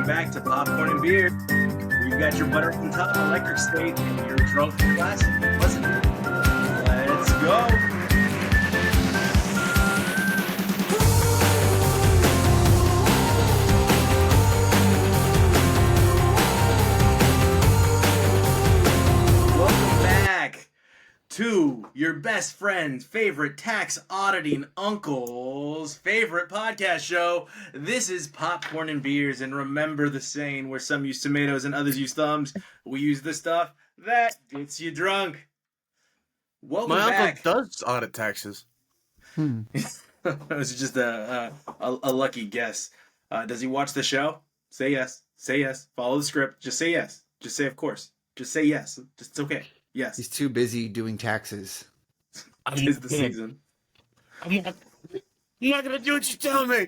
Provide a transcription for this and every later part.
back to Popcorn and Beer. We've got your butter from top electric state and your drunk classic Pleasantville. Let's go. Welcome back to your best friend's favorite tax auditing uncle's favorite podcast show. This is Popcorn and Beers, and remember the saying where some use tomatoes and others use thumbs. We use the stuff that gets you drunk. Welcome My back. uncle does audit taxes. It was just a lucky guess. Does he watch the show? Say yes. Say yes. Follow the script. Just say yes. Just say of course. Just say yes. Just, it's okay. Yes. He's too busy doing taxes. Tis the season. I'm not gonna do what you tell me.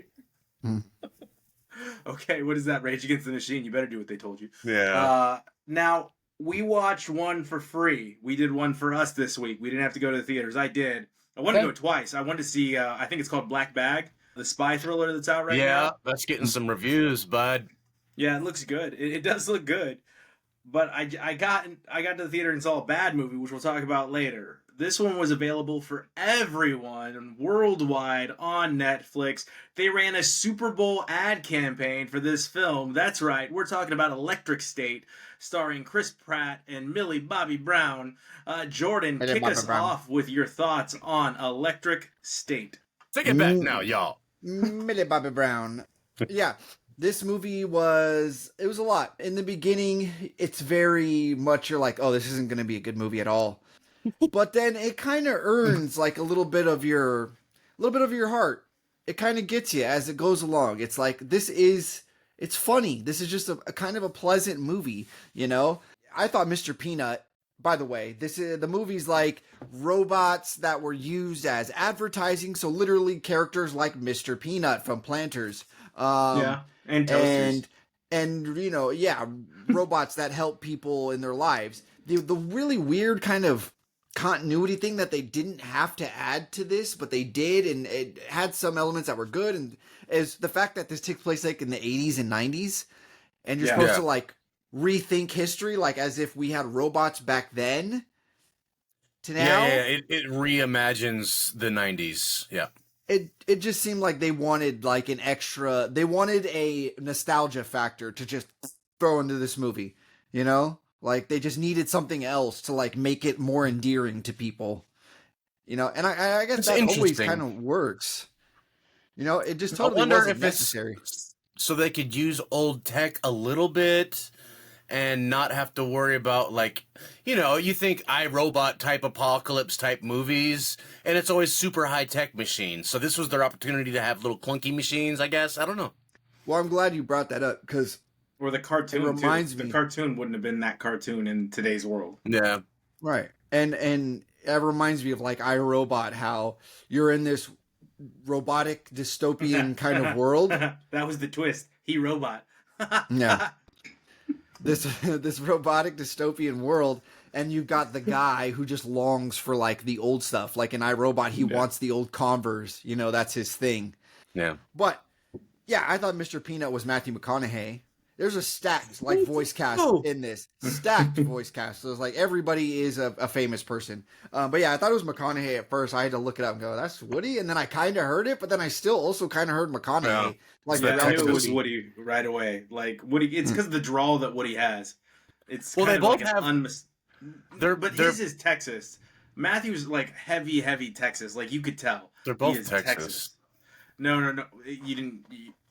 Okay, what is that? Rage Against the Machine. You better do what they told you. Yeah. Now, we watched one for free. We did one for us this week. We didn't have to go to the theaters. I did. I wanted to go twice. I wanted to see, I think it's called Black Bag, the spy thriller that's out right now. Yeah, that's getting some reviews, bud. Yeah, it looks good. It does look good. But I got to the theater and saw a bad movie, which we'll talk about later. This one was available for everyone worldwide on Netflix. They ran a Super Bowl ad campaign for this film. That's right. We're talking about Electric State, starring Chris Pratt and Millie Bobby Brown. Jordan, kick us off with your thoughts on Electric State. Take it back now, y'all. Millie Bobby Brown. Yeah. This movie it was a lot. In the beginning, it's very much you're like, oh, this isn't going to be a good movie at all. But then it kind of earns like a little bit of your heart. It kind of gets you as it goes along. It's like, it's funny. This is just a kind of a pleasant movie, you know? I thought Mr. Peanut, by the way, the movie's like robots that were used as advertising. So literally characters like Mr. Peanut from Planters. Yeah. And toasters. And you know, yeah, robots that help people in their lives. The really weird kind of continuity thing that they didn't have to add to this, but they did, and it had some elements that were good, and is the fact that this takes place like in the 80s and 90s, and you're supposed to like rethink history, like as if we had robots back then to now. Yeah, it reimagines the 90s. Yeah. It just seemed like they wanted like they wanted a nostalgia factor to just throw into this movie, you know? Like they just needed something else to like make it more endearing to people, you know? And I guess that always kind of works, you know? It just totally wasn't necessary. So they could use old tech a little bit and not have to worry about, like, you know, you think iRobot type apocalypse type movies, and it's always super high tech machines. So this was their opportunity to have little clunky machines, I guess. I don't know. Well, I'm glad you brought that up because or the cartoon reminds me. The cartoon wouldn't have been that cartoon in today's world. Yeah, right. And it reminds me of like iRobot, how you're in this robotic dystopian kind of world. That was the twist. He robot. Yeah. This robotic dystopian world, and you've got the guy who just longs for like the old stuff. Like in iRobot, he wants the old Converse. You know, that's his thing. Yeah. But yeah, I thought Mr. Peanut was Matthew McConaughey. There's a stacked like voice cast in this. Stacked voice cast. So it's like everybody is a famous person. But yeah, I thought it was McConaughey at first. I had to look it up and go, that's Woody? And then I kind of heard it, but then I still also kind of heard McConaughey. Yeah. Like I knew it was Woody right away. Like Woody, it's because of the drawl that Woody has. It's well, kind they of both like have. But his is Texas. Matthew's like heavy Texas. Like you could tell. They're both Texas. No. You didn't.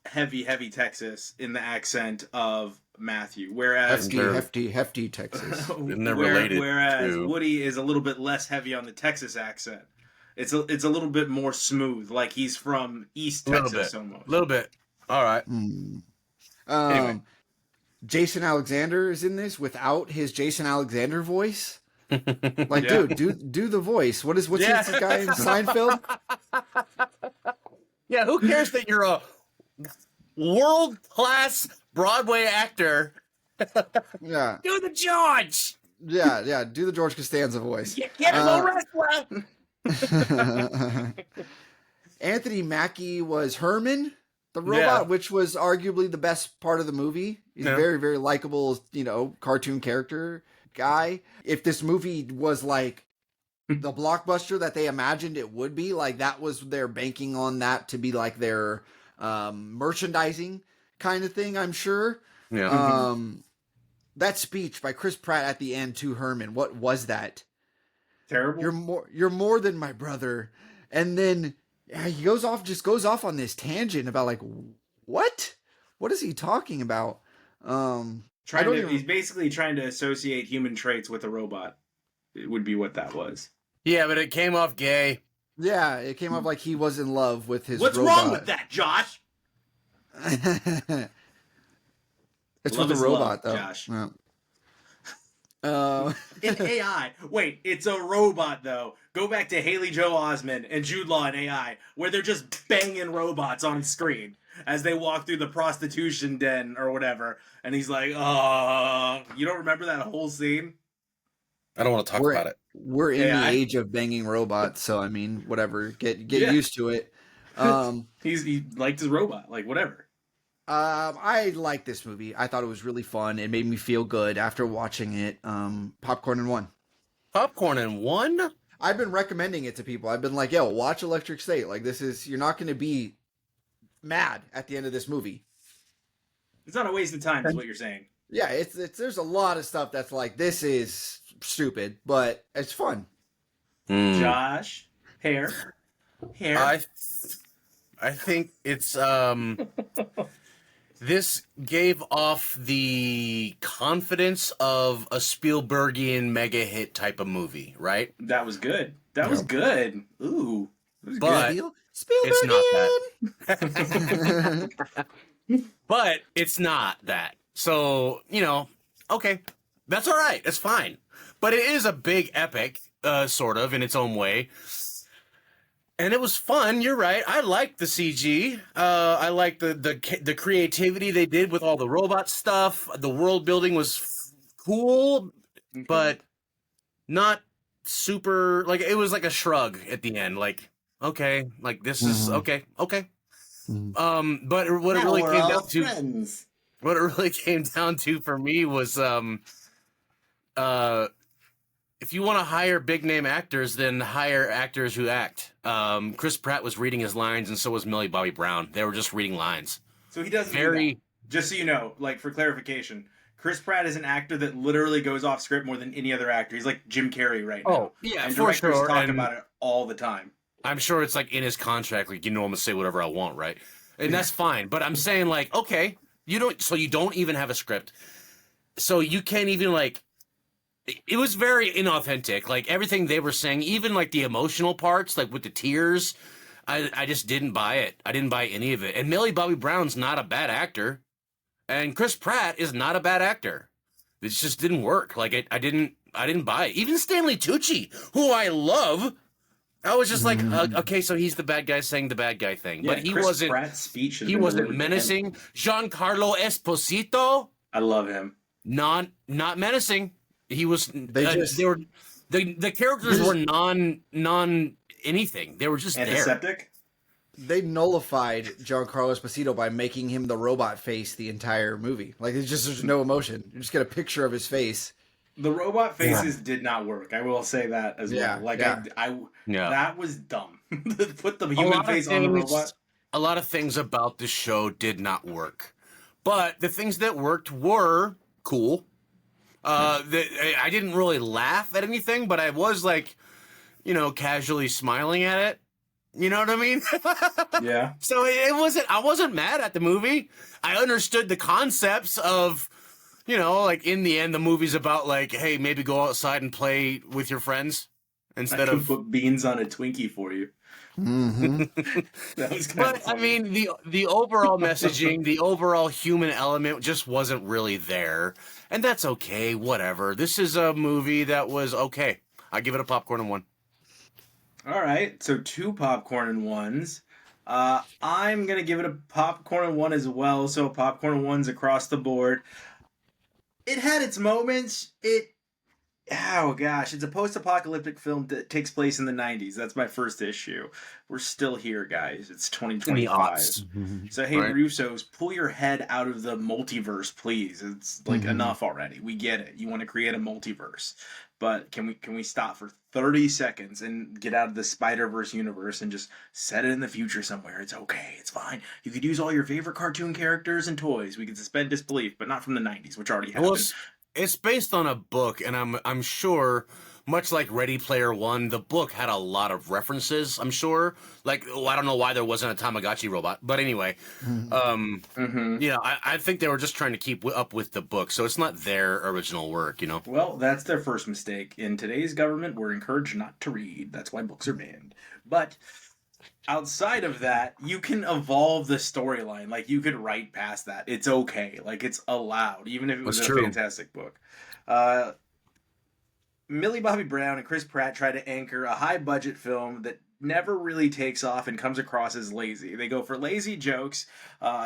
Heavy Texas in the accent of Matthew, whereas hefty Texas. And they're related. Whereas Woody is a little bit less heavy on the Texas accent. It's a little bit more smooth, like he's from East Texas almost. A little bit. All right. Anyway. Jason Alexander is in this without his Jason Alexander voice. Like, dude, do the voice. What's this guy in Seinfeld? Yeah, who cares that you're a world-class Broadway actor? Yeah. Do the George! Yeah, do the George Costanza voice. Get him, wrestler! Anthony Mackie was Herman, The robot, which was arguably the best part of the movie. He's a very, very likable, cartoon character guy. If this movie was like the blockbuster that they imagined it would be, like that was their banking on that to be like their merchandising kind of thing, I'm sure. Yeah. That speech by Chris Pratt at the end to Herman, what was that? Terrible. You're more than my brother. And then he goes off on this tangent about like, what is he talking about? He's basically trying to associate human traits with a robot. It would be what that was. Yeah, but it came off gay. Yeah, it came off like he was in love with his What's robot. wrong with that, Josh? It's with a robot, though. Josh. Yeah. An AI. Wait, it's a robot, though. Go back to Haley Joel Osment and Jude Law in AI, where they're just banging robots on screen as they walk through the prostitution den or whatever. And he's like, you don't remember that whole scene? I don't want to talk about it. We're in the age of banging robots, so I mean, whatever. Get used to it. He liked his robot, like whatever. I like this movie. I thought it was really fun. It made me feel good after watching it. Popcorn and one. Popcorn and one? I've been recommending it to people. I've been like, yo, watch Electric State. Like you're not going to be mad at the end of this movie. It's not a waste of time, is what you're saying. Yeah, it's there's a lot of stuff that's like, this is stupid, but it's fun. Josh, hair. I think it's this gave off the confidence of a Spielbergian mega hit type of movie, right? That was good. That was good. Ooh. But good. it's not that. But it's not that. So, okay. That's all right. That's fine. But it is a big epic, sort of, in its own way. And it was fun. You're right. I liked the CG. I liked the creativity they did with all the robot stuff. The world building was cool, but not super. Like, it was like a shrug at the end. Like, okay, like this is okay. But what it really came down to, what it really came down to for me was, if you want to hire big name actors, then hire actors who act. Chris Pratt was reading his lines, and so was Millie Bobby Brown. They were just reading lines. So he doesn't do that. Just so you know, like for clarification, Chris Pratt is an actor that literally goes off script more than any other actor. He's like Jim Carrey right now. Oh, yeah, and for directors sure. talk about it all the time. I'm sure it's like in his contract, like, I'm going to say whatever I want, right? And that's fine. But I'm saying, like, okay, you don't even have a script. So you can't even, like, it was very inauthentic. Like, everything they were saying, even like the emotional parts, like with the tears, I just didn't buy it. I didn't buy any of it. And Millie Bobby Brown's not a bad actor. And Chris Pratt is not a bad actor. It just didn't work. Like, I didn't buy it. Even Stanley Tucci, who I love, I was just like, okay, so he's the bad guy saying the bad guy thing. Yeah, but he Chris wasn't. Pratt's speech He wasn't menacing. Giancarlo Esposito. I love him. Not menacing. He was. The characters were non anything. They were just antiseptic. They nullified Giancarlo Esposito by making him the robot face the entire movie. Like, there's no emotion. You just get a picture of his face. The robot faces did not work. I will say that as well. Like, that was dumb. Put the human face on the robot. A lot of things about the show did not work, but the things that worked were cool. I didn't really laugh at anything, but I was like, casually smiling at it. You know what I mean? Yeah. So I wasn't mad at the movie. I understood the concepts of, like, in the end, the movie's about, like, hey, maybe go outside and play with your friends instead of put beans on a Twinkie for you. That was kind of funny. I mean, the overall messaging, the overall human element just wasn't really there. And that's okay, whatever. This is a movie that was okay. I give it a popcorn and one. All right, so 2 popcorn and ones. I'm going to give it a popcorn and one as well, so popcorn and ones across the board. It had its moments. It Oh gosh, it's a post-apocalyptic film that takes place in the 90s. That's my first issue. We're still here, guys. It's In the 2025. aughts, So hey, right? Russos, pull your head out of the multiverse, please. It's like Mhm. enough already. We get it. You want to create a multiverse. But can we stop for 30 seconds and get out of the Spider-Verse universe and just set it in the future somewhere? It's okay. It's fine. You could use all your favorite cartoon characters and toys. We could suspend disbelief, but not from the 90s, which already Well, happened. it's based on a book, and I'm sure, much like Ready Player One, the book had a lot of references. I'm sure. Like, I don't know why there wasn't a Tamagotchi robot, but anyway, Mhm. um, Mm-hmm. I think they were just trying to keep up with the book, so it's not their original work, you know. Well, that's their first mistake. In today's government, we're encouraged not to read. That's why books are banned. But outside of that, you can evolve the storyline. Like, you could write past that. It's okay. Like, it's allowed, even if it was That's a true. fantastic book. Uh, Millie Bobby Brown and Chris Pratt try to anchor a high budget film that never really takes off and comes across as lazy. They go for lazy jokes,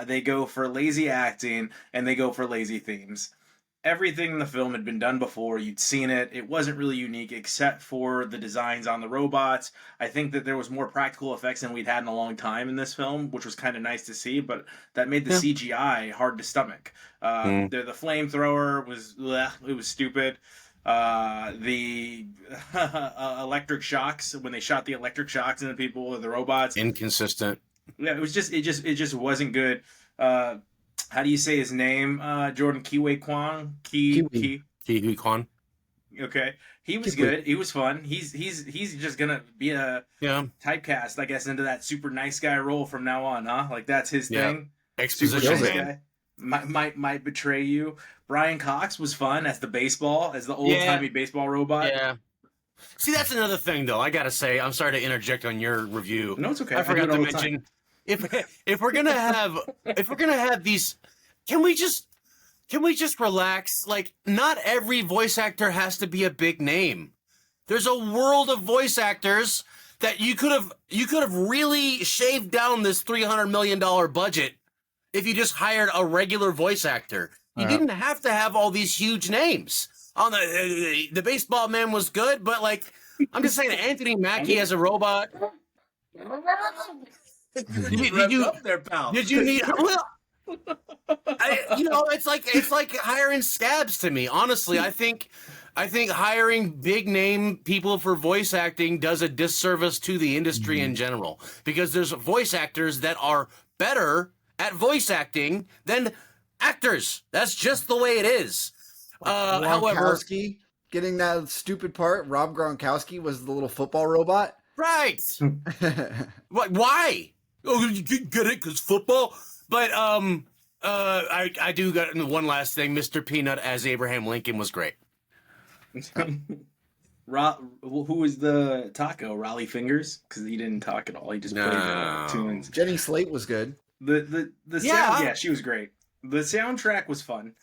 they go for lazy acting, and they go for lazy themes. Everything in the film had been done before. You'd seen it. It wasn't really unique except for the designs on the robots. I think that there was more practical effects than we'd had in a long time in this film, which was kind of nice to see, but that made the Yeah. CGI hard to stomach. Mm. The flamethrower was bleh, it was stupid. The electric shocks when they shot the electric shocks into people or the robots. Inconsistent. Yeah, it just wasn't good. Uh, how do you say his name? Jordan Kiwi Kwong. Kiwi. Kiwi Kwan. Okay, he was Kiwi. good. He was fun. He's just gonna be a Yeah. typecast, I guess, into that super nice guy role from now on, huh? Like that's his Yeah. thing. Super Exposition nice man. guy. Might betray you. Brian Cox was fun as the baseball, as the old Yeah. timey baseball robot. Yeah. See, that's another thing, though. I gotta say, I'm sorry to interject on your review. No, it's okay. I I do forgot it to all the time. mention if we're gonna have these, can we just relax? Like, not every voice actor has to be a big name. There's a world of voice actors that you could have really shaved down this $300 million budget if you just hired a regular voice actor. You Yeah. didn't have to have all these huge names. On the baseball man was good, but like I'm just saying, Anthony Mackie as a robot. Did you up there, pal? did you need? Well, it's like hiring scabs to me. Honestly, I think hiring big name people for voice acting does a disservice to the industry in general, because there's voice actors that are better at voice acting than actors. That's just the way it is. However, Gronkowski getting that stupid part. Rob Gronkowski was the little football robot. right? Like, why? Oh, you get it because football. But I do got one last thing. Mr. Peanut as Abraham Lincoln was great. Who was the taco? Raleigh Fingers? Because he didn't talk at all. He just played No. tunes. Jenny Slate was good. The Yeah. sound, yeah, she was great. The soundtrack was fun.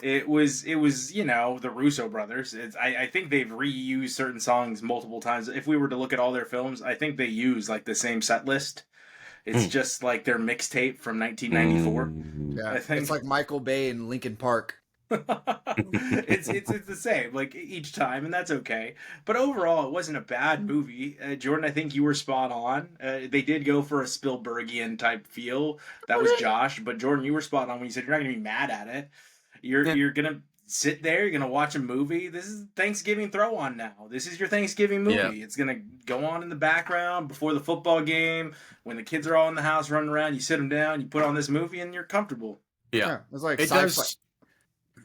It was the Russo brothers. I think they've reused certain songs multiple times. If we were to look at all their films, I think they use like the same set list. It's just like their mixtape from 1994. Yeah, I think- it's like Michael Bay and Linkin Park. it's the same like each time, and that's okay. But overall, it wasn't a bad movie. Jordan, I think you were spot on. They did go for a Spielbergian type feel. That was Josh, but Jordan, you were spot on when you said you're not gonna be mad at it. You're gonna sit there. You're gonna watch a movie. This is Thanksgiving throw on now. This is your Thanksgiving movie. Yeah. It's gonna go on in the background before the football game. When the kids are all in the house running around, you sit them down. You put on this movie, and you're comfortable. Yeah. It was like It sci-fi. does.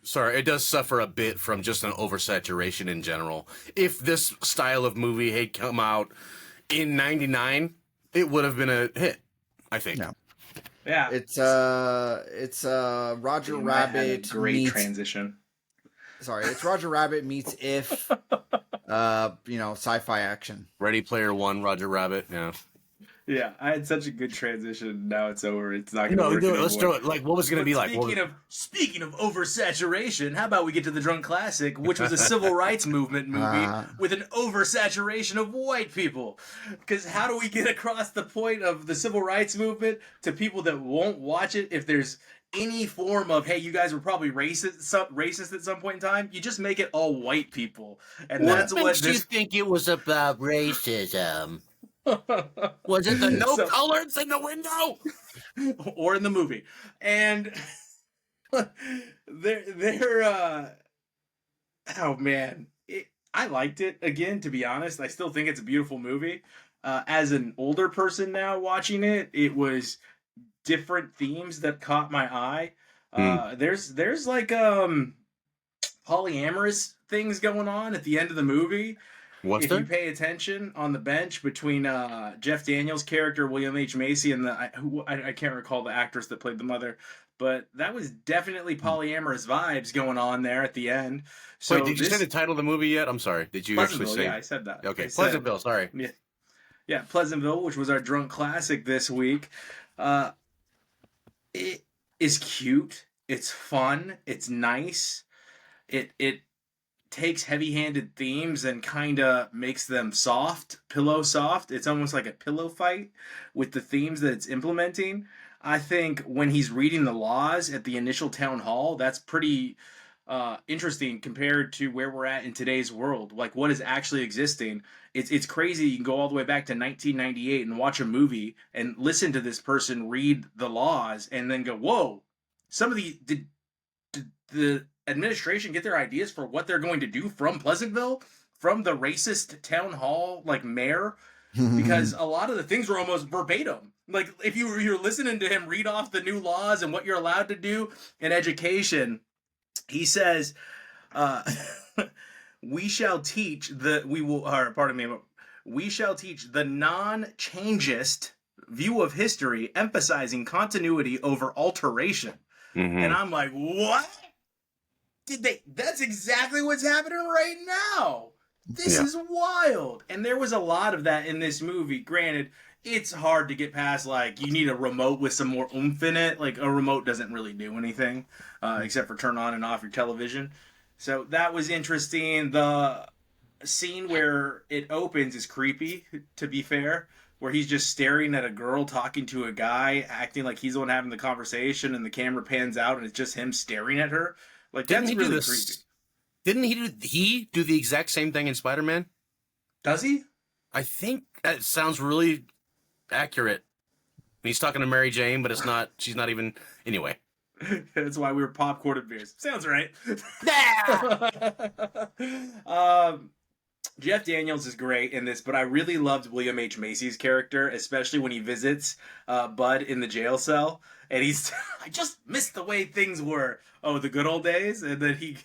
Sorry, it does suffer a bit from just an oversaturation in general. If this style of movie had come out in '99, it would have been a hit, I think. Yeah. Yeah, It's Roger Damn, that had a Rabbit great meets transition. sorry, it's Roger Rabbit meets Sci-fi action. Ready Player One, Roger Rabbit. Yeah. Yeah, I had such a good transition. Now it's over. It's not going to No, work anymore. let's do it. Like, what was it going to But be like? speaking of oversaturation, how about we get to the drunk classic, which was a civil rights movement movie with an oversaturation of white people? Because how do we get across the point of the civil rights movement to people that won't watch it if there's any form of, hey, you guys were probably racist at some point in time? You just make it all white people, and What that's makes what you this. think it was about racism? Was it the no colors in the window? Or in the movie? And they're oh man, I liked it. Again, to be honest, I still think it's a beautiful movie. As an older person now watching it, it was different themes that caught my eye. There's like polyamorous things going on at the end of the movie. What's If you there? pay attention on the bench between Jeff Daniels' character William H. Macy and I can't recall the actress that played the mother, but that was definitely polyamorous vibes going on there at the end. So Wait, did you say the title of the movie yet? I'm sorry. Did you actually say? Yeah, I said that. Okay, I said- Pleasantville. Sorry. Yeah, Pleasantville, which was our drunk classic this week. It is cute. It's fun. It's nice. It takes heavy-handed themes and kind of makes them soft, pillow soft. It's almost like a pillow fight with the themes that it's implementing. I think when he's reading the laws at the initial town hall, that's pretty interesting compared to where we're at in today's world. Like what is actually existing. It's crazy. You can go all the way back to 1998 and watch a movie and listen to this person read the laws and then go, "Whoa! Some of did the administration get their ideas for what they're going to do from Pleasantville, from the racist town hall like mayor?" Because a lot of the things were almost verbatim. Like if you're listening to him read off the new laws and what you're allowed to do in education, he says, "We shall teach we shall teach the non-changist view of history, emphasizing continuity over alteration." And I'm like, what? That's exactly what's happening right now. This is wild. And there was a lot of that in this movie. Granted, it's hard to get past, like, you need a remote with some more oomph in it. Like, a remote doesn't really do anything, except for turn on and off your television. So that was interesting. The scene where it opens is creepy, to be fair, where he's just staring at a girl talking to a guy, acting like he's the one having the conversation, and the camera pans out and it's just him staring at her. Like, that's really creepy. Didn't he do the exact same thing in Spider-Man? Does he? I think that sounds really accurate. He's talking to Mary Jane, but it's not. She's not even. Anyway. That's why we were popcorn and beers. Sounds right. Jeff Daniels is great in this, but I really loved William H. Macy's character, especially when he visits Bud in the jail cell. And he's, I just missed the way things were. Oh, the good old days. And then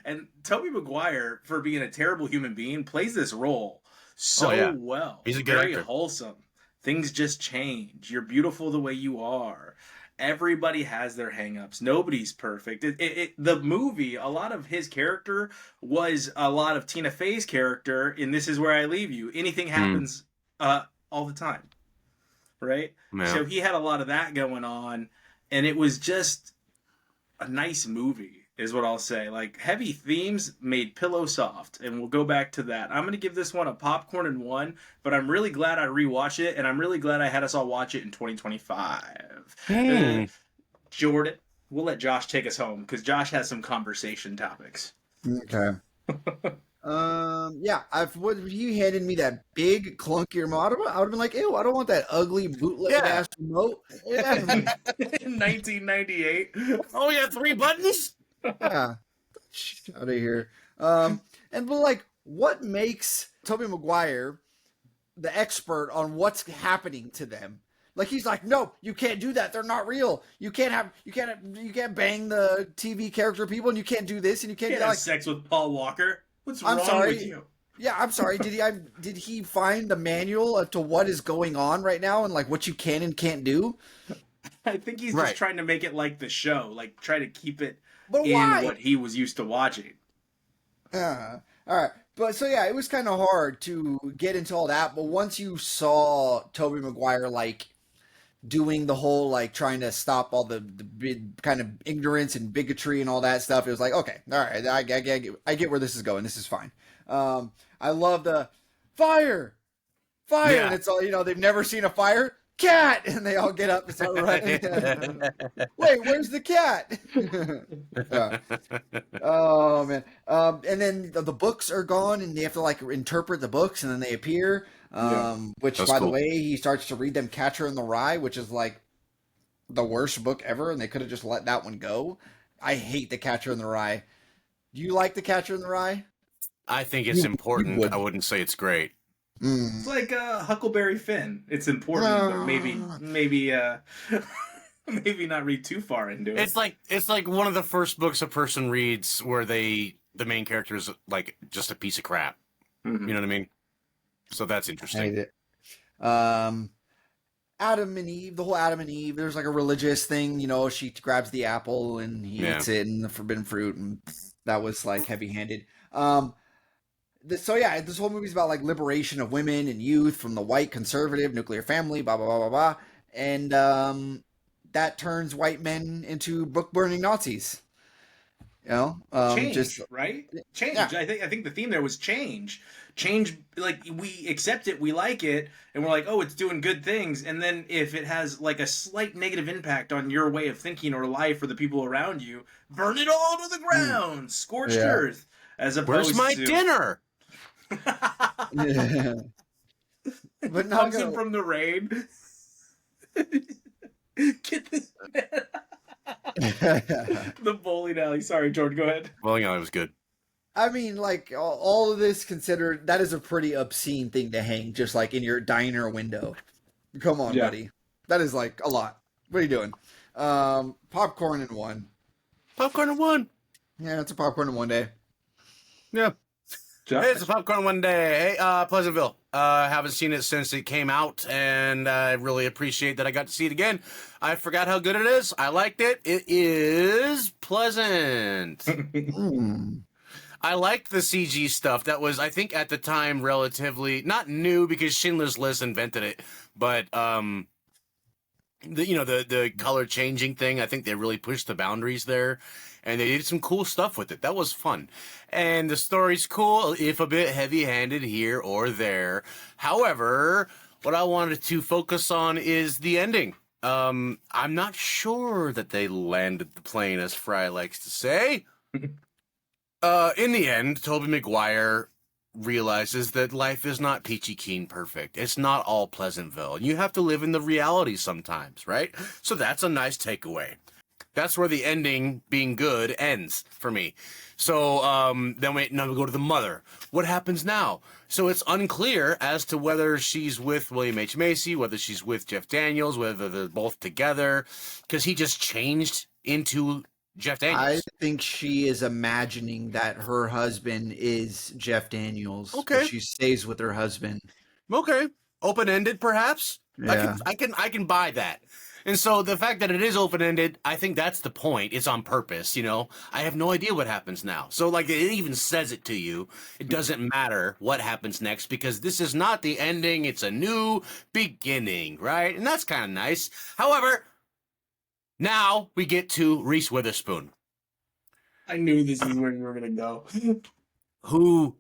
and Tobey Maguire, for being a terrible human being, plays this role so well. He's a good Very actor. wholesome. Things just change. You're beautiful the way you are. Everybody has their hangups. Nobody's perfect. The movie, a lot of his character was a lot of Tina Fey's character in This Is Where I Leave You. Anything happens all the time. Right? Yeah. So he had a lot of that going on, and it was just a nice movie, is what I'll say. Like, heavy themes made pillow soft, and we'll go back to that. I'm going to give this one a popcorn and 1, but I'm really glad I rewatched it, and I'm really glad I had us all watch it in 2025. Jordan, we'll let Josh take us home, because Josh has some conversation topics. Okay. Yeah, if you handed me that big clunky remote, I would have been like, ew, I don't want that ugly bootleg ass remote. Yeah. In 1998. Oh, yeah, 3 buttons? Yeah. Out of here. But like, what makes Tobey Maguire the expert on what's happening to them? Like, he's like, no, you can't do that. They're not real. You can't bang the TV character people, and you can't do this, and you can't do that. Have Like, sex with Paul Walker. What's wrong with you? Yeah, I'm sorry. Did he find the manual to what is going on right now and like what you can and can't do? I think he's just trying to make it like the show, like try to keep it But in why? what he was used to watching. All right. But so yeah, it was kind of hard to get into all that. But once you saw Tobey Maguire like doing the whole like trying to stop all the big kind of ignorance and bigotry and all that stuff, it was like, okay, all right, I get where this is going. This is fine. I love the fire, and it's all, they've never seen a fire. Cat, and they all get up and start running. Wait, where's the cat? Oh man! And then the books are gone, and they have to like interpret the books, and then they appear. Which, by the way, he starts to read them Catcher in the Rye, which is like the worst book ever, and they could have just let that one go. I hate the Catcher in the Rye. Do you like the Catcher in the Rye? I think it's important. I wouldn't say it's great. It's like Huckleberry Finn. It's important, but maybe not read too far into it. It's like one of the first books a person reads where the main character is like just a piece of crap. Mm-hmm. You know what I mean? So that's interesting. I hate it. Adam and Eve, the whole Adam and Eve. There's like a religious thing. She grabs the apple and he eats it, and the forbidden fruit, and that was like heavy-handed. So yeah, this whole movie's about like liberation of women and youth from the white conservative nuclear family, blah blah blah blah blah, and that turns white men into book burning Nazis. Change, right? Change. Yeah. I think the theme there was change. Change, like we accept it, we like it, and we're like, oh, it's doing good things. And then if it has like a slight negative impact on your way of thinking or life or the people around you, burn it all to the ground, scorched earth. As opposed Where's my dinner? Yeah. But comes in from the rain. Get this man. The bowling alley. Sorry, Jordan, go ahead. Bowling alley was good. I mean, like, all of this considered, that is a pretty obscene thing to hang just like in your diner window. Come on, buddy. That is like a lot. What are you doing? Popcorn in one. Popcorn in one. Yeah, it's a popcorn in one day. Yeah. Hey, it's a popcorn one day. Hey, Pleasantville. Haven't seen it since it came out, and I really appreciate that I got to see it again. I forgot how good it is. I liked it. It is pleasant. I liked the CG stuff. That was, I think, at the time, relatively not new because Schindler's List invented it, but the color changing thing. I think they really pushed the boundaries there. And they did some cool stuff with it. That was fun. And the story's cool, if a bit heavy-handed here or there. However, what I wanted to focus on is the ending. I'm not sure that they landed the plane, as Fry likes to say. In the end, Tobey Maguire realizes that life is not peachy keen perfect. It's not all Pleasantville. You have to live in the reality sometimes, right? So that's a nice takeaway. That's where the ending being good ends for me. So then we go to the mother. What happens now? So it's unclear as to whether she's with William H. Macy, whether she's with Jeff Daniels, whether they're both together, because he just changed into Jeff Daniels. I think she is imagining that her husband is Jeff Daniels. Okay. She stays with her husband. Okay. Open-ended, perhaps? Yeah. I can buy that. And so the fact that it is open-ended, I think that's the point. It's on purpose, I have no idea what happens now. So, like, it even says it to you. It doesn't matter what happens next because this is not the ending. It's a new beginning, right? And that's kind of nice. However, now we get to Reese Witherspoon. I knew this is where you were going to go. Who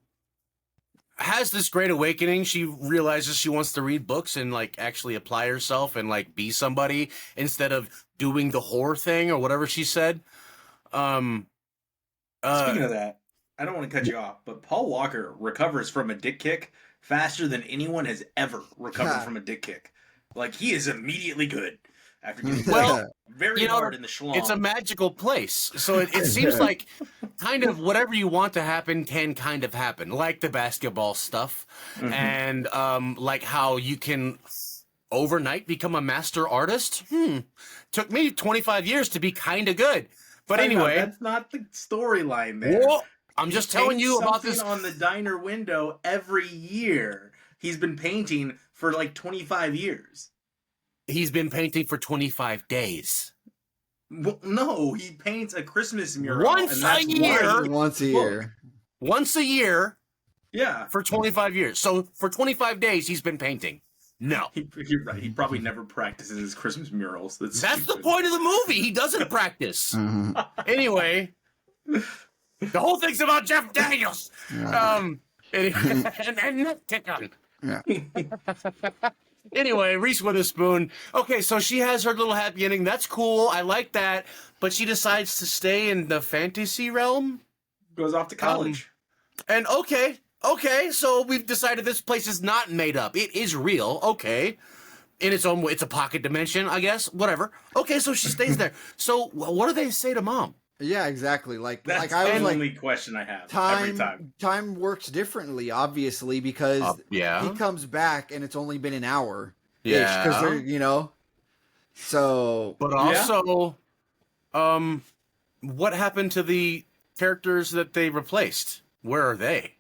has this great awakening. She realizes she wants to read books and like actually apply herself and like be somebody instead of doing the horror thing or whatever she said. Speaking of that, I don't want to cut you off, but Paul Walker recovers from a dick kick faster than anyone has ever recovered from a dick kick. Like, he is immediately good after getting very hard in the schlong. It's a magical place. So it seems like kind of whatever you want to happen can kind of happen, like the basketball stuff. Mm-hmm. And like how you can overnight become a master artist. Took me 25 years to be kind of good. But anyway. That's not the storyline there. Well, I'm just telling you about this. On the diner window every year. He's been painting for like 25 years. He's been painting for 25 days. Well, no, he paints a Christmas mural once a year. Once a year. Once a year, Yeah. For 25 years. So for 25 days, he's been painting. No. You're right. He probably never practices his Christmas murals. That's the stupid. point of the movie. He doesn't practice. Anyway, the whole thing's about Jeff Daniels. And Nick Tickon. Yeah. Anyway, Reese Witherspoon. Okay, so she has her little happy ending. That's cool. I like that. But she decides to stay in the fantasy realm. Goes off to college. And okay, so we've decided this place is not made up. It is real. Okay. In its own way, it's a pocket dimension, I guess. Whatever. Okay, so she stays there. So what do they say to mom? Yeah, exactly. That's I was the like, only question I have every time. Time works differently, obviously, because yeah. he comes back and it's only been an hour. Yeah. Because they're, you know. So. But also, what happened to the characters that they replaced? Where are they?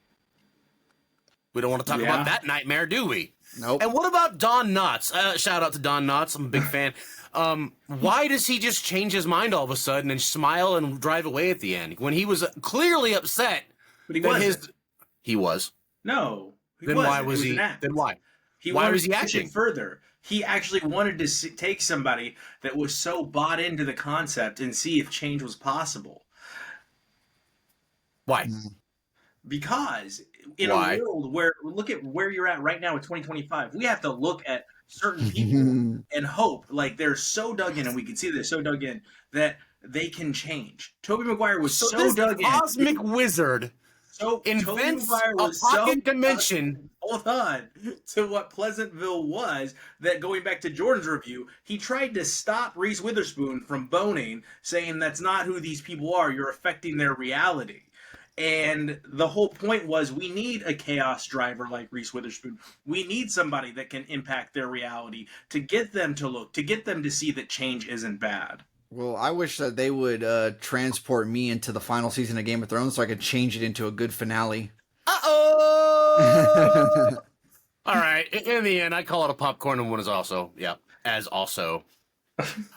We don't want to talk about that nightmare, do we? Nope. And what about Don Knotts? Shout out to Don Knotts. I'm a big fan. Why does he just change his mind all of a sudden and smile and drive away at the end when he was clearly upset? But he wasn't. He was. No. Then why was he? Then why? Why was he acting further? He actually wanted to take somebody that was so bought into the concept and see if change was possible. Why? Because in a world where, look at where you're at right now with 2025, we have to look at certain people and hope, like they're so dug in, and we can see they're so dug in, that they can change. Tobey Maguire was so dug in. Cosmic wizard invents a pocket dimension. Hold on to what Pleasantville was, that going back to Jordan's review, he tried to stop Reese Witherspoon from boning, saying that's not who these people are. You're affecting their reality. And the whole point was, we need a chaos driver like Reese Witherspoon. We need somebody that can impact their reality to get them to look, to get them to see that change isn't bad. Well, I wish that they would transport me into the final season of Game of Thrones so I could change it into a good finale. Uh-oh! All right. In the end, I call it a popcorn one is also. Yeah, as also.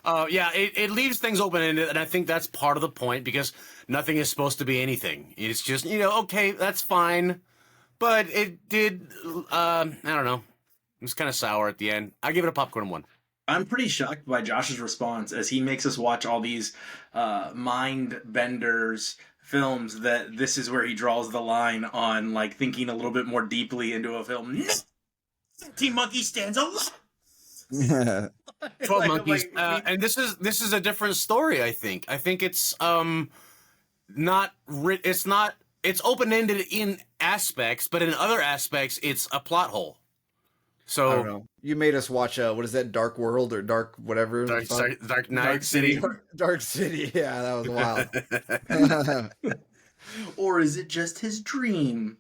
It leaves things open-ended, and I think that's part of the point, because nothing is supposed to be anything. It's just, okay, that's fine. But it did, I don't know. It was kind of sour at the end. I give it a popcorn one. I'm pretty shocked by Josh's response as he makes us watch all these mind benders films, that this is where he draws the line on, like, thinking a little bit more deeply into a film. Team Monkey stands alone. 12 Monkeys, and this is a different story. I think it's it's open-ended in aspects, but in other aspects it's a plot hole. So I don't know. You made us watch what is that, Dark World or Dark whatever? Dark Knight City. Dark City. Yeah, that was wild. Or is it just his dream?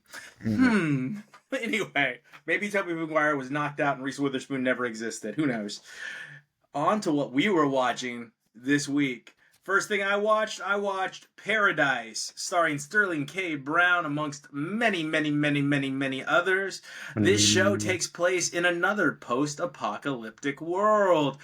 Anyway, maybe Tobey Maguire was knocked out and Reese Witherspoon never existed. Who knows? On to what we were watching this week. First thing I watched Paradise, starring Sterling K. Brown, amongst many, many, many, many, many others. This show takes place in another post-apocalyptic world,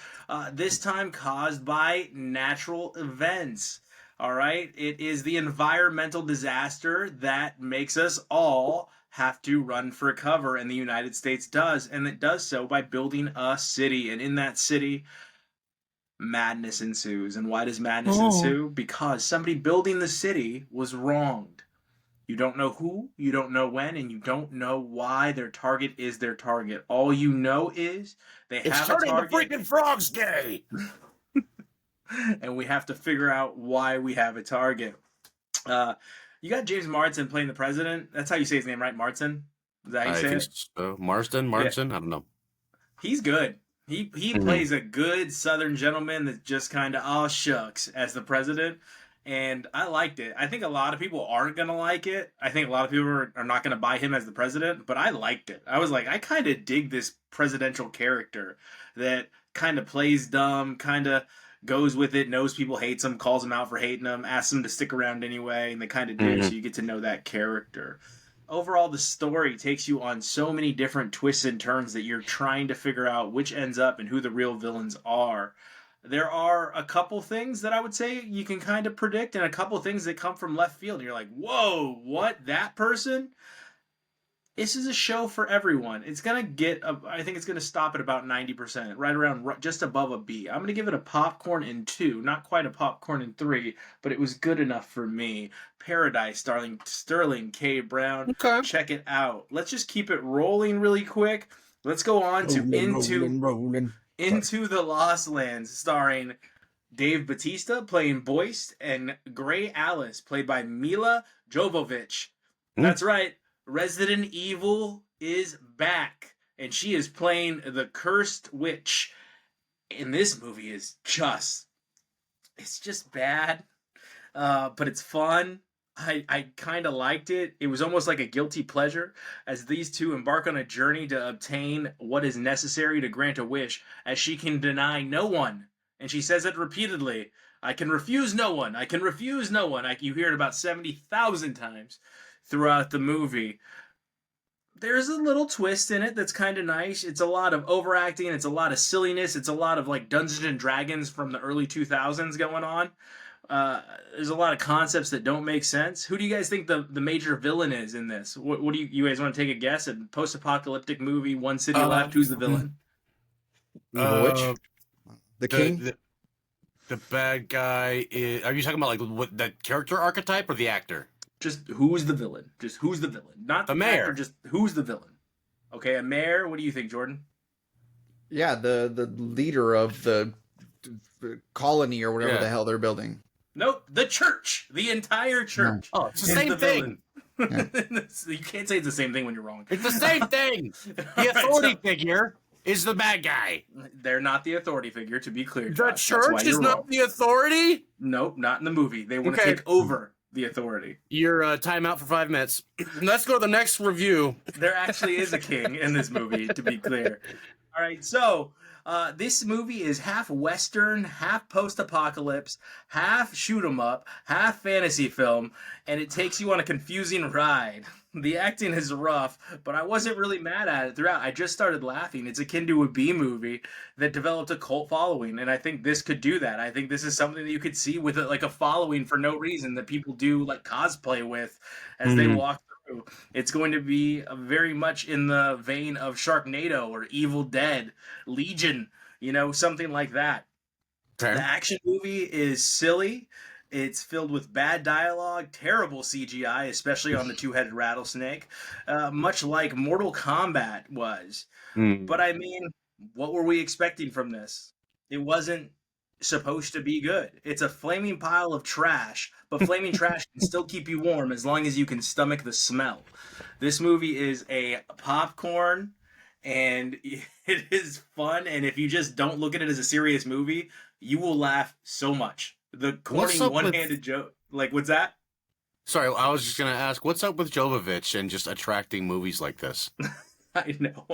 this time caused by natural events. All right? It is the environmental disaster that makes us all have to run for cover, and the United States does, and it does so by building a city, and in that city, madness ensues. And why does madness ensue? Because somebody building the city was wronged. You don't know who, you don't know when, and you don't know why their target is their target. All you know is they have a target. It's turning the freaking frogs gay! And we have to figure out why we have a target. You got James Marsden playing the president. That's how you say his name, right? Marsden? Is that how you say it? So. Marsden? Yeah. I don't know. He's good. He plays a good Southern gentleman that just kind of, oh, shucks, as the president. And I liked it. I think a lot of people aren't going to like it. I think a lot of people are not going to buy him as the president. But I liked it. I was like, I kind of dig this presidential character that kind of plays dumb, kind of goes with it, knows people hates him, calls him out for hating him, asks him to stick around anyway, and they kind of do, so you get to know that character. Overall, the story takes you on so many different twists and turns that you're trying to figure out which ends up and who the real villains are. There are a couple things that I would say you can kind of predict, and a couple things that come from left field. You're like, whoa, what? That person? this is a show for everyone. It's gonna I think it's gonna stop at about 90%, right around just above a B. I'm gonna give it a popcorn in 2, not quite a popcorn in 3, but it was good enough for me. Paradise, starring Sterling K. Brown. Okay. Check it out. Let's just keep it rolling really quick. Let's go on to rolling. Into the Lost Lands, starring Dave Bautista playing Boyce and Gray Alice played by Mila Jovovich. That's right. Resident Evil is back, and she is playing the cursed witch. And this movie is it's just bad, but it's fun. I kind of liked it. It was almost like a guilty pleasure as these two embark on a journey to obtain what is necessary to grant a wish, as she can deny no one. And she says it repeatedly. I can refuse no one. I can refuse no one. You hear it about 70,000 times throughout the movie. There's a little twist in it that's kind of nice. It's a lot of overacting. It's a lot of silliness. It's a lot of like Dungeons and Dragons from the early 2000s going on. There's a lot of concepts that don't make sense. Who do you guys think the major villain is in this? What do you guys want to take a guess? A post-apocalyptic movie, one city left. Who's the villain? Which? The king? The bad guy is... Are you talking about like what the character archetype or the actor? Just who's the villain? Just who's the villain? Not the mayor. Actor, just who's the villain? Okay, a mayor. What do you think, Jordan? Yeah, the leader of the colony or whatever the hell they're building. Nope, the church. The entire church. Oh, it's the same thing. You can't say it's the same thing when you're wrong. It's the same thing. The authority figure is the bad guy. They're not the authority figure, to be clear. The church is not the authority? Nope, not in the movie. They want to take over the authority. You're time out for 5 minutes. Let's go to the next review. There actually is a king in this movie, to be clear. All right, so this movie is half Western, half post-apocalypse, half shoot-'em-up, half fantasy film, and it takes you on a confusing ride. The acting is rough, but I wasn't really mad at it throughout. I just started laughing. It's akin to a B movie that developed a cult following, and I think this could do that. I think this is something that you could see with like a following for no reason that people do like cosplay with as they walk through. It's going to be very much in the vein of Sharknado or Evil Dead, Legion, something like that. Okay. The action movie is silly. It's filled with bad dialogue, terrible CGI, especially on the two-headed rattlesnake, much like Mortal Kombat was. But I mean, what were we expecting from this? It wasn't supposed to be good. It's a flaming pile of trash, but flaming trash can still keep you warm as long as you can stomach the smell. This movie is a popcorn, and it is fun, and if you just don't look at it as a serious movie, you will laugh so much. The corny one-handed joke. Like, what's that? Sorry, I was just going to ask, what's up with Jovovich and just attracting movies like this? I know.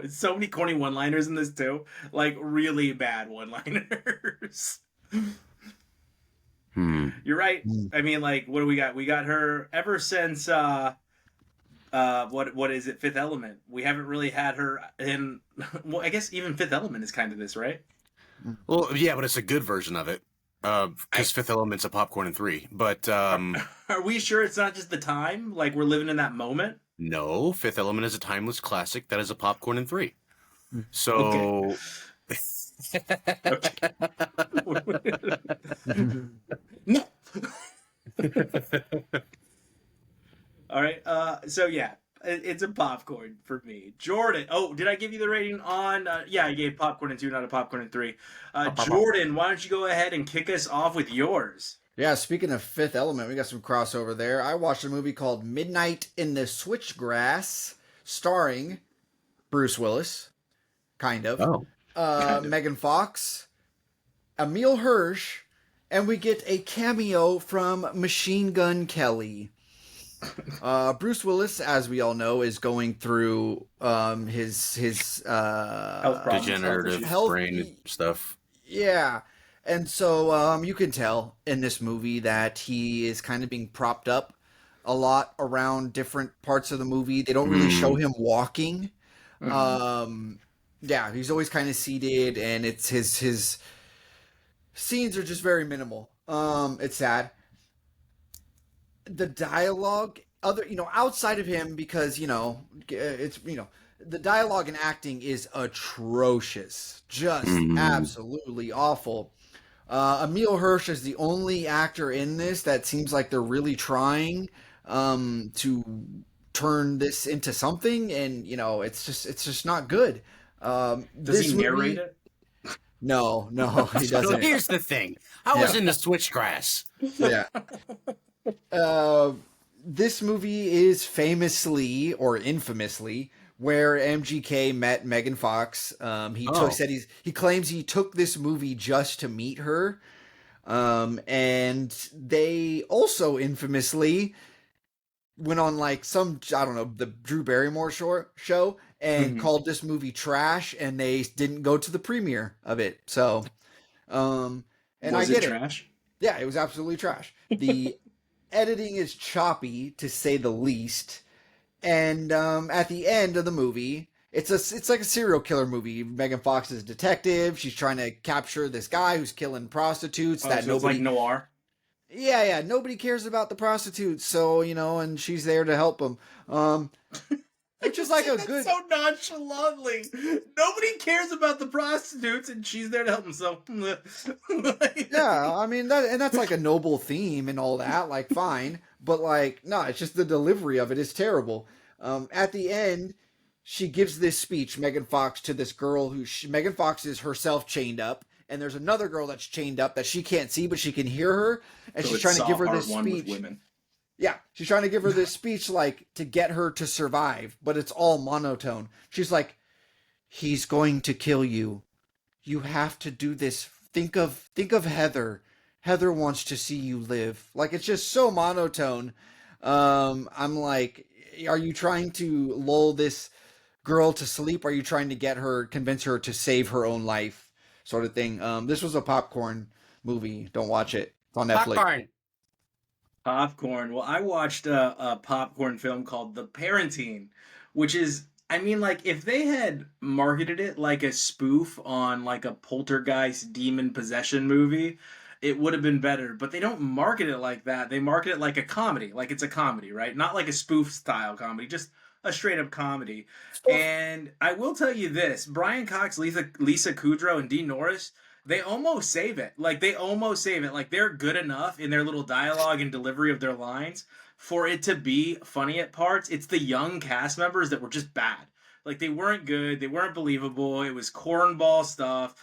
It's so many corny one-liners in this, too. Like, really bad one-liners. You're right. I mean, like, what do we got? We got her ever since, what is it, Fifth Element. We haven't really had her in... Well, I guess even Fifth Element is kind of this, right? Well, yeah, but it's a good version of it. Because Fifth Element's a popcorn in 3, but are we sure it's not just the time? Like we're living in that moment? No, Fifth Element is a timeless classic that is a popcorn in 3. So, No. All right. So yeah. It's a popcorn for me. Jordan. Oh, did I give you the rating on? Yeah, I gave popcorn in 2, not a popcorn in 3. Jordan, why don't you go ahead and kick us off with yours? Yeah, speaking of Fifth Element, we got some crossover there. I watched a movie called Midnight in the Switchgrass, starring Bruce Willis, kind of. Megan Fox, Emile Hirsch, and we get a cameo from Machine Gun Kelly. Bruce Willis, as we all know, is going through his degenerative brain stuff. Yeah. And so you can tell in this movie that he is kind of being propped up a lot around different parts of the movie. They don't really show him walking. Yeah, he's always kind of seated, and it's his scenes are just very minimal. It's sad. The dialogue other, outside of him, because it's the dialogue and acting is atrocious, just absolutely awful. Emil Hirsch is the only actor in this that seems like they're really trying to turn this into something, and it's just not good. Does This he narrate movie, it? no, he So doesn't. here's the thing. I was into Switchgrass. Yeah. This movie is famously or infamously where MGK met Megan Fox. He claims he took this movie just to meet her. And they also infamously went on like some, I don't know, the Drew Barrymore show and called this movie trash, and they didn't go to the premiere of it. So, and I Was get it it. trash? Yeah, it was absolutely trash. The editing is choppy, to say the least. And at the end of the movie, it's like a serial killer movie. Megan Fox is a detective. She's trying to capture this guy who's killing prostitutes. Oh, That so it's nobody, like noir. yeah, nobody cares about the prostitutes. So and she's there to help them. Which is like a That's good. so nonchalantly. Nobody cares about the prostitutes, and she's there to help himself. Yeah, I mean that's like a noble theme and all that, like fine, but like no, it's just the delivery of it is terrible. At the end, she gives this speech, Megan Fox, to this girl Megan Fox is herself chained up, and there's another girl that's chained up that she can't see, but she can hear her, and So she's it's trying to give her Saw this Part 1 with speech. women. Yeah, she's trying to give her this speech like to get her to survive, but it's all monotone. She's like, "He's going to kill you. You have to do this. Think of Heather. Heather wants to see you live." Like it's just so monotone. I'm like, are you trying to lull this girl to sleep? Are you trying to convince her to save her own life, sort of thing? This was a popcorn movie. Don't watch it. It's on Netflix. Popcorn. Popcorn. Well, I watched a popcorn film called The Parenting, which is, I mean, like, if they had marketed it like a spoof on like a poltergeist demon possession movie, it would have been better. But they don't market it like that. They market it like a comedy, like it's a comedy, right? Not like a spoof style comedy, just a straight up comedy. And I will tell you this: Brian Cox, Lisa Kudrow, and Dean Norris, they almost save it. Like they almost save it. Like they're good enough in their little dialogue and delivery of their lines for it to be funny at parts. It's the young cast members that were just bad. Like they weren't good. They weren't believable. It was cornball stuff.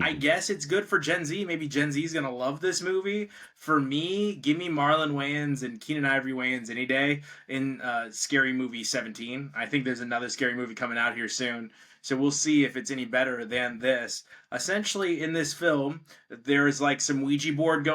I guess it's good for Gen Z. Maybe Gen Z is gonna love this movie. For me, give me Marlon Wayans and Keenan Ivory Wayans any day in Scary Movie 17. I think there's another Scary Movie coming out here soon. So we'll see if it's any better than this. Essentially, in this film, there's like some Ouija board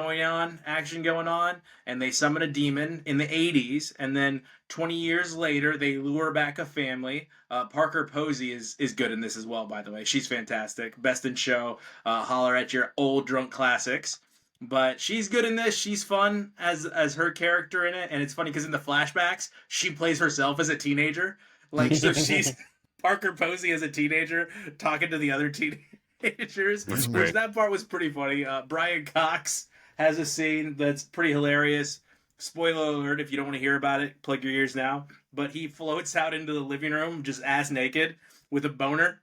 action going on, and they summon a demon in the 80s, and then 20 years later, they lure back a family. Parker Posey is good in this as well, by the way. She's fantastic. Best in show. Holler at your old drunk classics. But she's good in this. She's fun as her character in it, and it's funny because in the flashbacks, she plays herself as a teenager. Like, so she's Parker Posey as a teenager talking to the other teenagers, which that part was pretty funny. Brian Cox has a scene that's pretty hilarious. Spoiler alert, if you don't want to hear about it, plug your ears now. But he floats out into the living room just ass naked with a boner.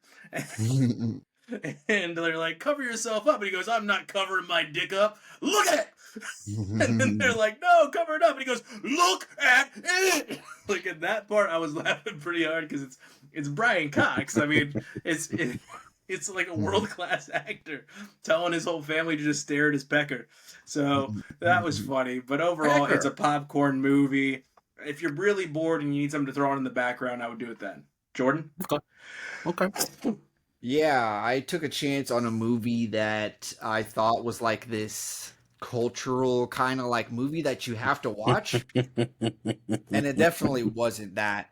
And they're like, cover yourself up. And he goes, I'm not covering my dick up. Look at it. And then they're like, no, cover it up. And he goes, look at it. Like at that part, I was laughing pretty hard because it's Brian Cox. I mean, it's like a world-class actor telling his whole family to just stare at his pecker. So that was funny. But overall, it's a popcorn movie. If you're really bored and you need something to throw on in the background, I would do it then. Jordan? Okay. Yeah, I took a chance on a movie that I thought was like this cultural kind of like movie that you have to watch. And it definitely wasn't that.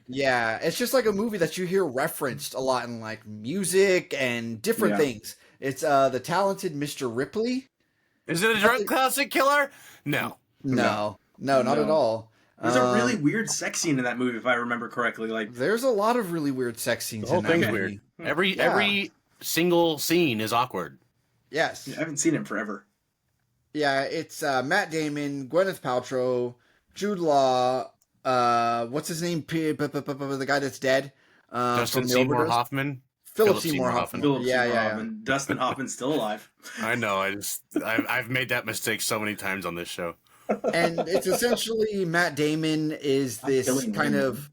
Yeah, it's just like a movie that you hear referenced a lot in like music and different things. It's The Talented Mr. Ripley. Is it a drunk classic killer? No, not at all. There's a really weird sex scene in that movie, if I remember correctly. Like, there's a lot of really weird sex scenes. The whole in that thing's movie. weird. Every single scene is awkward. Yes, I haven't seen it in forever. Yeah, it's Matt Damon, Gwyneth Paltrow, Jude Law, what's his name? The guy that's dead Justin from the Seymour overdose. Hoffman. Philip Philip Seymour Seymour Hoffman. Hoffman. Philip Yeah, Seymour yeah, yeah. Hoffman. Dustin Hoffman's still alive. I know. I've made that mistake so many times on this show. And it's essentially Matt Damon is I'm this killing kind him. of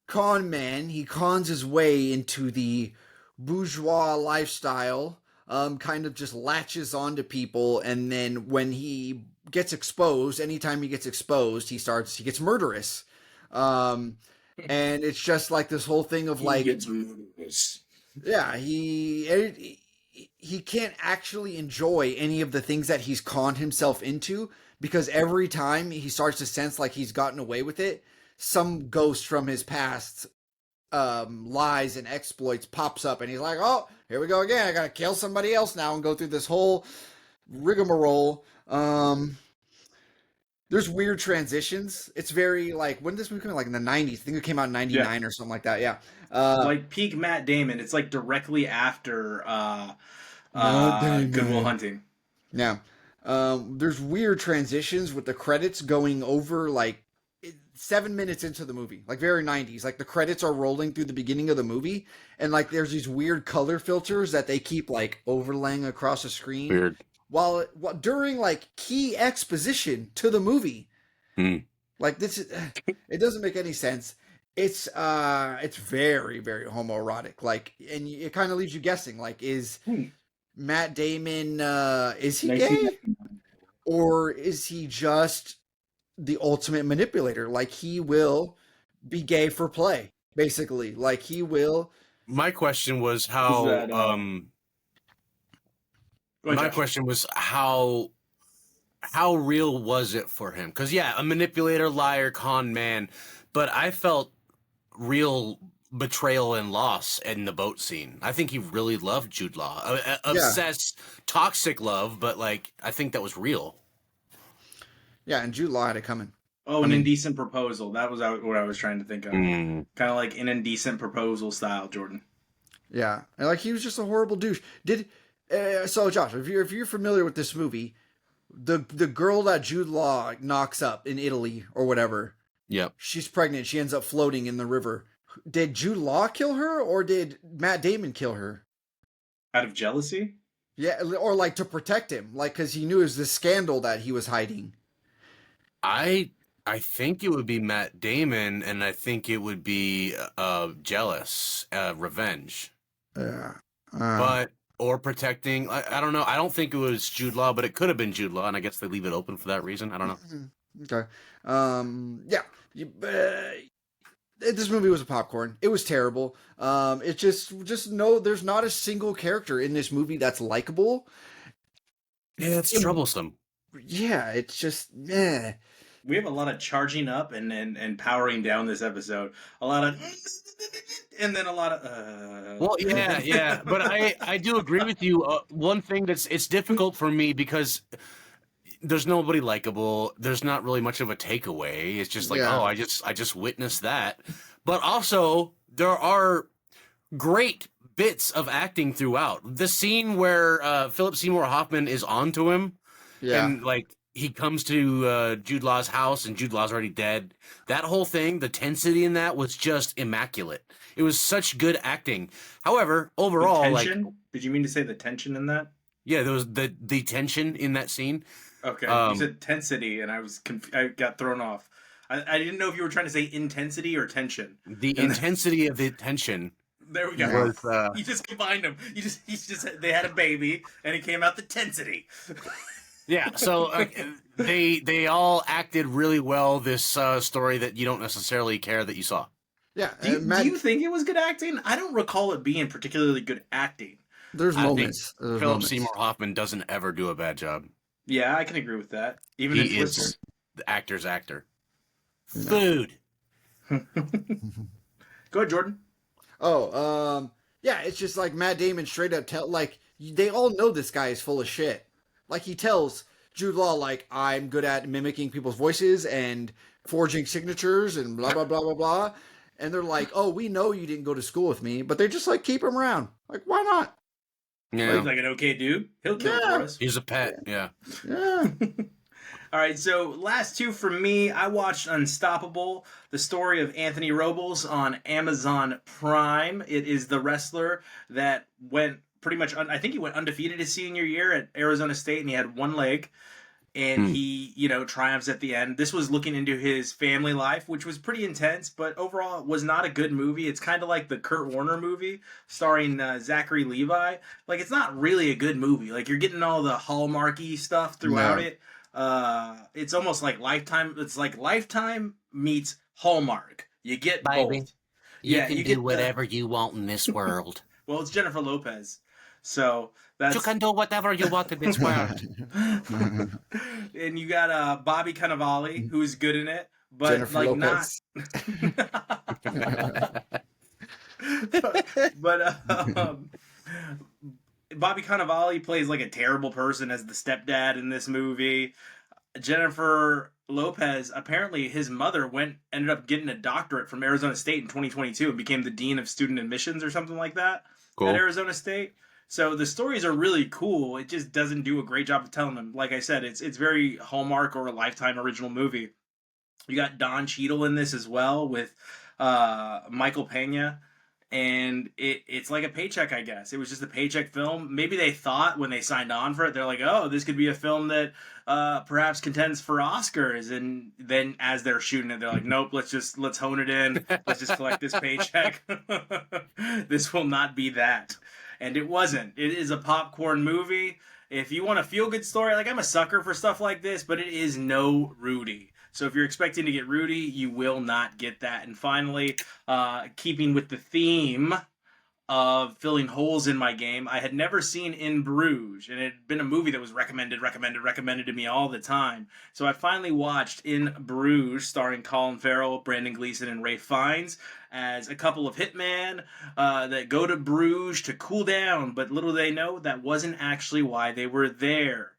con man. He cons his way into the bourgeois lifestyle, kind of just latches onto people, and then when he gets exposed, anytime he gets exposed, he gets murderous. Um, and it's just like this whole thing of like, gets murderous. yeah, he can't actually enjoy any of the things that he's conned himself into because every time he starts to sense like he's gotten away with it, some ghost from his past lies and exploits pops up and he's like, oh, here we go again. I gotta kill somebody else now and go through this whole rigmarole. There's weird transitions. It's very like, when did this movie come out? Like in the 90s. I think it came out in 99 or something like that. Yeah. Like peak Matt Damon. It's like directly after Matt Damon. Good Will Hunting. Yeah. There's weird transitions with the credits going over like 7 minutes into the movie, like very 90s. Like the credits are rolling through the beginning of the movie, and like there's these weird color filters that they keep like overlaying across the screen. Weird. While during like key exposition to the movie, like this, it doesn't make any sense. It's very very homoerotic. Like, and it kind of leaves you guessing. Like, is Matt Damon is he gay, or is he just the ultimate manipulator? Like, he will be gay for play, basically. Like, he will. My question was how. My question was how real was it for him? Because yeah, a manipulator, liar, con man, but I felt real betrayal and loss in the boat scene. I think he really loved Jude Law, obsessed, toxic love, but like I think that was real. Yeah, and Jude Law had it coming. Oh, indecent proposal. That was what I was trying to think of. Mm. Kind of like an indecent proposal style, Jordan. Yeah, and like he was just a horrible douche. So Josh, if you're familiar with this movie, the girl that Jude Law knocks up in Italy or whatever, yep, she's pregnant. She ends up floating in the river. Did Jude Law kill her, or did Matt Damon kill her? Out of jealousy? Yeah, or like to protect him, like because he knew it was this scandal that he was hiding. I think it would be Matt Damon, and I think it would be jealous, revenge. But or protecting. I don't know. I don't think it was Jude Law, but it could have been Jude Law, and I guess they leave it open for that reason. I don't know. Okay. Yeah. This movie was a popcorn. It was terrible. It just no. There's not a single character in this movie that's likable. Yeah, it's troublesome. Yeah, it's just eh. We have a lot of charging up and powering down this episode. A lot of, and then a lot of. Well, yeah, but I do agree with you. One thing it's difficult for me because there's nobody likable. There's not really much of a takeaway. It's just like, oh, I just witnessed that. But also there are great bits of acting throughout. The scene where Philip Seymour Hoffman is onto him, and like. He comes to Jude Law's house, and Jude Law's already dead. That whole thing, the tensity in that was just immaculate. It was such good acting. However, overall, like, did you mean to say the tension in that? Yeah, there was the tension in that scene. Okay, you said tensity, and I got thrown off. I didn't know if you were trying to say intensity or tension. The intensity of the tension. There we go. You just combined them. They had a baby, and it came out the tensity. Yeah, so they all acted really well. This story that you don't necessarily care that you saw. Yeah, do you think it was good acting? I don't recall it being particularly good acting. There's moments. Philip Seymour Hoffman doesn't ever do a bad job. Yeah, I can agree with that. Even he in Twister. Is the actor's actor. No. Food. Go ahead, Jordan. Yeah, it's just like Matt Damon straight up they all know this guy is full of shit. Like, he tells Jude Law, like, I'm good at mimicking people's voices and forging signatures and blah, blah, blah, blah, blah. And they're like, oh, we know you didn't go to school with me. But they just, like, keep him around. Like, why not? Well, he's like an okay dude. He'll kill it for us. He's a pet. Yeah. All right, so last two for me, I watched Unstoppable, the story of Anthony Robles on Amazon Prime. It is the wrestler that went pretty much, I think he went undefeated his senior year at Arizona State, and he had one leg, and he, triumphs at the end. This was looking into his family life, which was pretty intense, but overall it was not a good movie. It's kind of like the Kurt Warner movie starring Zachary Levi. Like, it's not really a good movie. Like, you're getting all the Hallmarky stuff throughout it. It's almost like Lifetime. It's like Lifetime meets Hallmark. You get both. You can do whatever you want in this world. Well, it's Jennifer Lopez, so that's... You can do whatever you want in this world. And you got Bobby Cannavale, who's good in it, but Jennifer like Lopez. but Bobby Cannavale plays like a terrible person as the stepdad in this movie. Jennifer Lopez, apparently his mother ended up getting a doctorate from Arizona State in 2022 and became the dean of student admissions or something like that at Arizona State. So the stories are really cool. It just doesn't do a great job of telling them. Like I said, it's very Hallmark or a Lifetime original movie. You got Don Cheadle in this as well with Michael Pena. And it's like a paycheck, I guess. It was just a paycheck film. Maybe they thought when they signed on for it, they're like, oh, this could be a film that perhaps contends for Oscars. And then as they're shooting it, they're like, nope, let's hone it in. Let's just collect this paycheck. This will not be that. And it wasn't. It is a popcorn movie. If you want a feel-good story, like, I'm a sucker for stuff like this, but it is no Rudy. So if you're expecting to get Rudy, you will not get that. And finally, keeping with the theme of filling holes in my game, I had never seen In Bruges, and it had been a movie that was recommended to me all the time. So I finally watched In Bruges, starring Colin Farrell, Brandon Gleeson, and Ralph Fiennes, as a couple of hitmen that go to Bruges to cool down, but little they know that wasn't actually why they were there.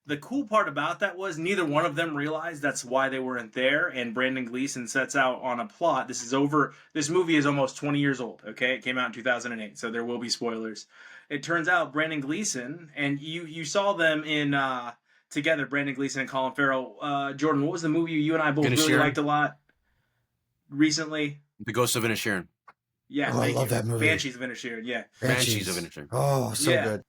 The cool part about that was neither one of them realized that's why they weren't there, and Brandon Gleeson sets out on a plot. This movie is almost 20 years old, okay? It came out in 2008, so there will be spoilers. It turns out Brandon Gleeson, and you saw them in together, Brandon Gleeson and Colin Farrell. Jordan, what was the movie you and I both really liked a lot recently? The Ghost of Inisherin. Yeah, I love that movie. Banshees of Inisherin, yeah. Banshees of Inisherin. Oh, so good.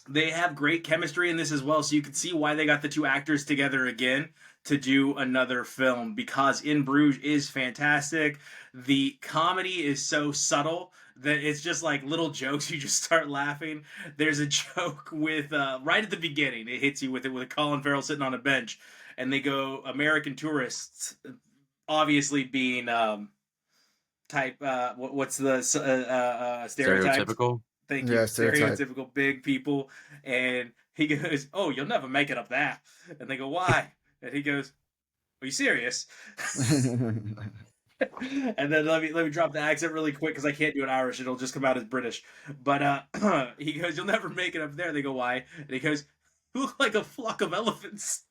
They have great chemistry in this as well, so you can see why they got the two actors together again to do another film, because In Bruges is fantastic. The comedy is so subtle that it's just like little jokes. You just start laughing. There's a joke with, right at the beginning, it hits you with Colin Farrell sitting on a bench, and they go, American tourists, obviously being what's the stereotype? Stereotypical? Thank you. Yeah, Stereotypical big people. And he goes, oh, you'll never make it up there. And they go, why? And he goes, are you serious? And then let me drop the accent really quick because I can't do it Irish. It'll just come out as British. But he goes, you'll never make it up there. They go, why? And he goes, you look like a flock of elephants.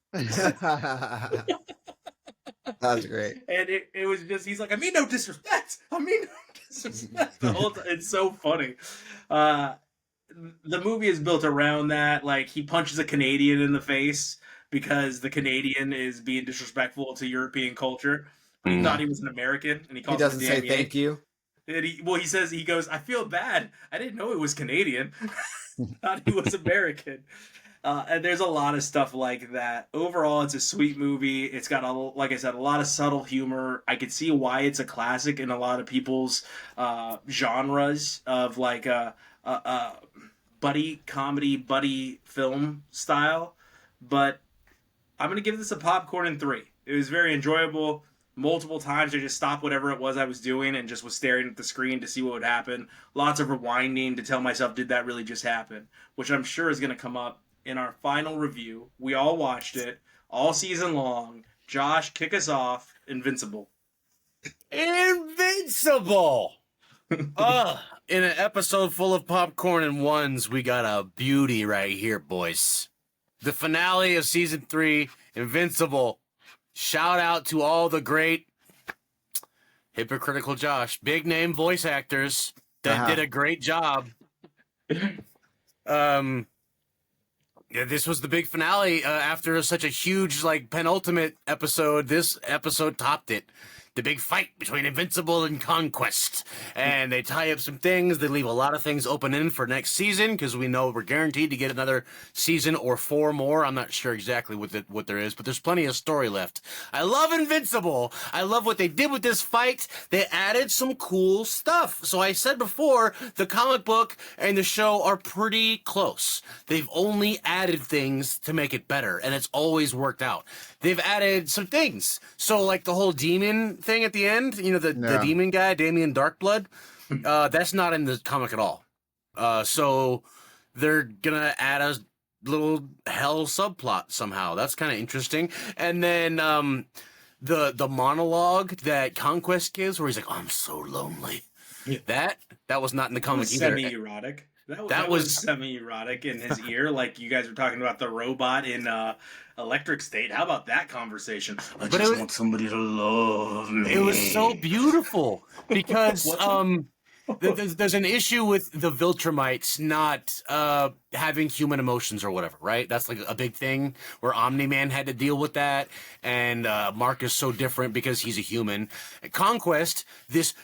That was great. And it was just, he's like, I mean no disrespect. The whole time. It's so funny. The movie is built around that. Like, he punches a Canadian in the face because the Canadian is being disrespectful to European culture. He thought he was an American, and he calls doesn't say thank you. And he goes, I feel bad. I didn't know it was Canadian. Thought he was American. And there's a lot of stuff like that. Overall, it's a sweet movie. It's got, like I said, a lot of subtle humor. I could see why it's a classic in a lot of people's genres of like buddy comedy, buddy film style. But I'm going to give this a popcorn in 3. It was very enjoyable. Multiple times I just stopped whatever it was I was doing and just was staring at the screen to see what would happen. Lots of rewinding to tell myself, did that really just happen? Which I'm sure is going to come up in our final review. We all watched it all season long. Josh, kick us off. Invincible. Invincible! In an episode full of popcorn and ones, we got a beauty right here, boys. The finale of season 3, Invincible. Shout out to all the great hypocritical Josh, big name voice actors that did a great job. Yeah, this was the big finale. After such a huge, like, penultimate episode, this episode topped it. The big fight between Invincible and Conquest. And they tie up some things. They leave a lot of things open in for next season because we know we're guaranteed to get another season or 4 more. I'm not sure exactly what there is, but there's plenty of story left. I love Invincible. I love what they did with this fight. They added some cool stuff. So I said before, the comic book and the show are pretty close. They've only added things to make it better, and it's always worked out. They've added some things. So, like the whole demon thing at the end, you know, the demon guy, Damien Darkblood, that's not in the comic at all. So they're gonna add a little hell subplot somehow. That's kind of interesting. And then the monologue that Conquest gives, where he's like, "Oh, I'm so lonely." Yeah. That was not in the comic either. Semi-erotic. That was semi-erotic in his ear, like you guys were talking about the robot in Electric State. How about that conversation? I just want somebody to love me. It was so beautiful because there's an issue with the Viltrumites not having human emotions or whatever, right? That's like a big thing where Omni-Man had to deal with that, and Mark is so different because he's a human. Conquest, this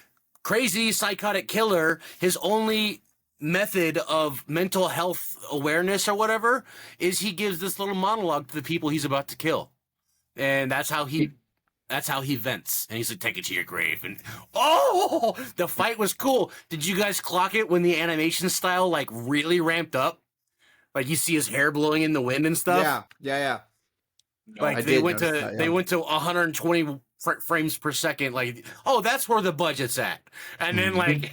crazy psychotic killer, his only method of mental health awareness or whatever is he gives this little monologue to the people he's about to kill, and that's how he vents. And he's like, "Take it to your grave." And the fight was cool. Did you guys clock it when the animation style like really ramped up? Like you see his hair blowing in the wind and stuff. Yeah. Like they went to 120 frames per second. Like, that's where the budget's at. And then like,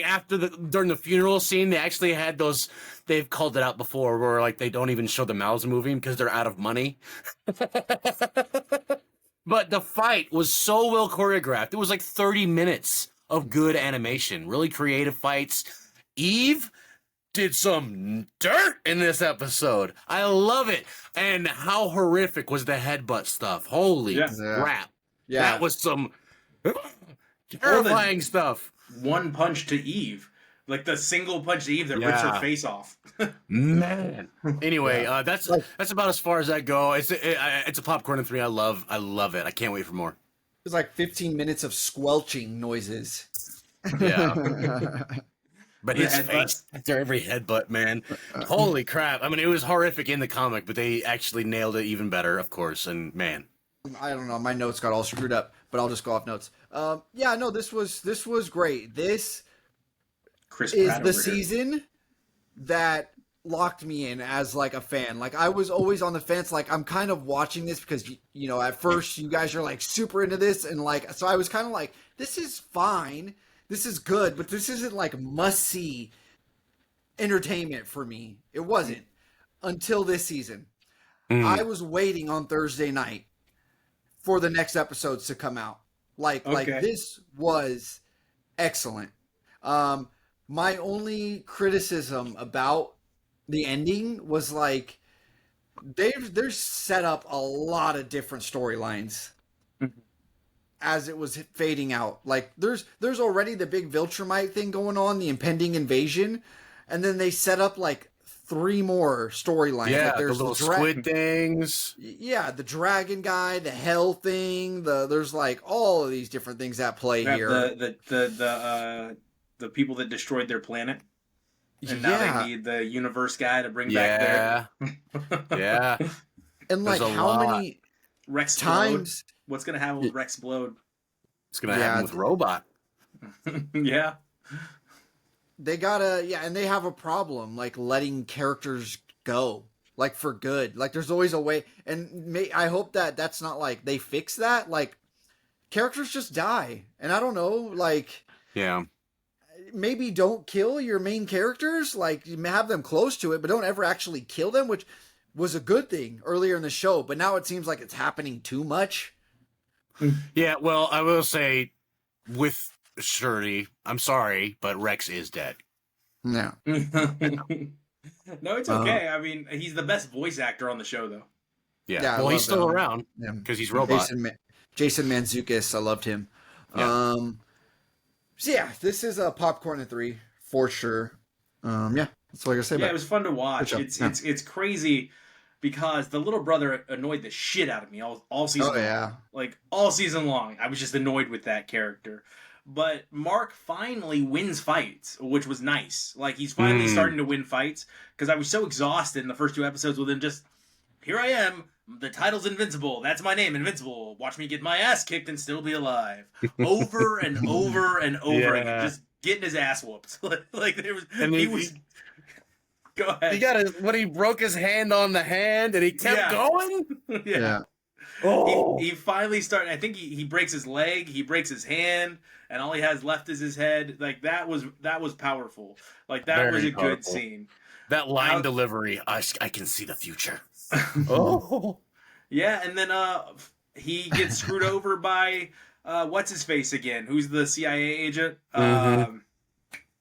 after during the funeral scene, they actually had those. They've called it out before, where like they don't even show the mouths moving because they're out of money. But the fight was so well choreographed. It was like 30 minutes of good animation, really creative fights. Eve did some dirt in this episode. I love it. And how horrific was the headbutt stuff? Holy crap. Yeah. That was some terrifying stuff. One punch to Eve. Like the single punch to Eve that rips her face off. Man. Anyway, that's about as far as I go. It's a popcorn and 3. I love it. I can't wait for more. It's like 15 minutes of squelching noises. Yeah. But his face after every headbutt, man. Holy crap. I mean, it was horrific in the comic, but they actually nailed it even better, of course. And man. I don't know. My notes got all screwed up, but I'll just go off notes. This was great. This is the season that locked me in as like a fan. Like I was always on the fence. Like I'm kind of watching this because, you know, at first you guys are like super into this. And like, so I was kind of like, this is fine. This is good, but this isn't like must-see entertainment for me. It wasn't until this season. I was waiting on Thursday night for the next episodes to come out. Like this was excellent. My only criticism about the ending was like they're set up a lot of different storylines. As it was fading out. Like there's already the big Viltrumite thing going on, the impending invasion, and then they set up like 3 more storylines. Yeah, like there's the little squid things. Yeah, the dragon guy, the hell thing. There's like all of these different things at play here. The people that destroyed their planet, and now they need the universe guy to bring back their. Yeah. And like how many Rex times? Blode. What's gonna happen with Rex Blode? It's gonna happen with Robot. Yeah. They gotta, and they have a problem like letting characters go, like for good. Like there's always a way, and I hope that that's not like they fix that. Like characters just die, and I don't know, like maybe don't kill your main characters. Like you have them close to it, but don't ever actually kill them, which was a good thing earlier in the show. But now it seems like it's happening too much. Yeah, well, I will say with surety, I'm sorry, but Rex is dead. No. No, it's okay. I mean, he's the best voice actor on the show, though. Yeah, well, he's still around because he's Robot. Jason Mantzoukas, I loved him. Yeah. So yeah, this is a popcorn and 3 for sure. That's what I gotta say Yeah, about it was fun to watch. show. It's crazy because the little brother annoyed the shit out of me all season Oh, long. yeah. Like all season long, I was just annoyed with that character. But Mark finally wins fights, which was nice. Like he's finally starting to win fights because I was so exhausted in the first 2 episodes with him just here I am. The title's Invincible. That's my name, Invincible. Watch me get my ass kicked and still be alive. Over and over and over again. Just getting his ass whooped. Like there was, And he was. Go ahead. He got when he broke his hand on the hand and he kept going. Yeah. Oh, He finally started. I think he breaks his leg, he breaks his hand, and all he has left is his head. Like that was powerful. Like that was a good scene. That line delivery, I can see the future. Oh, yeah, and then he gets screwed over by what's his face again? Who's the CIA agent?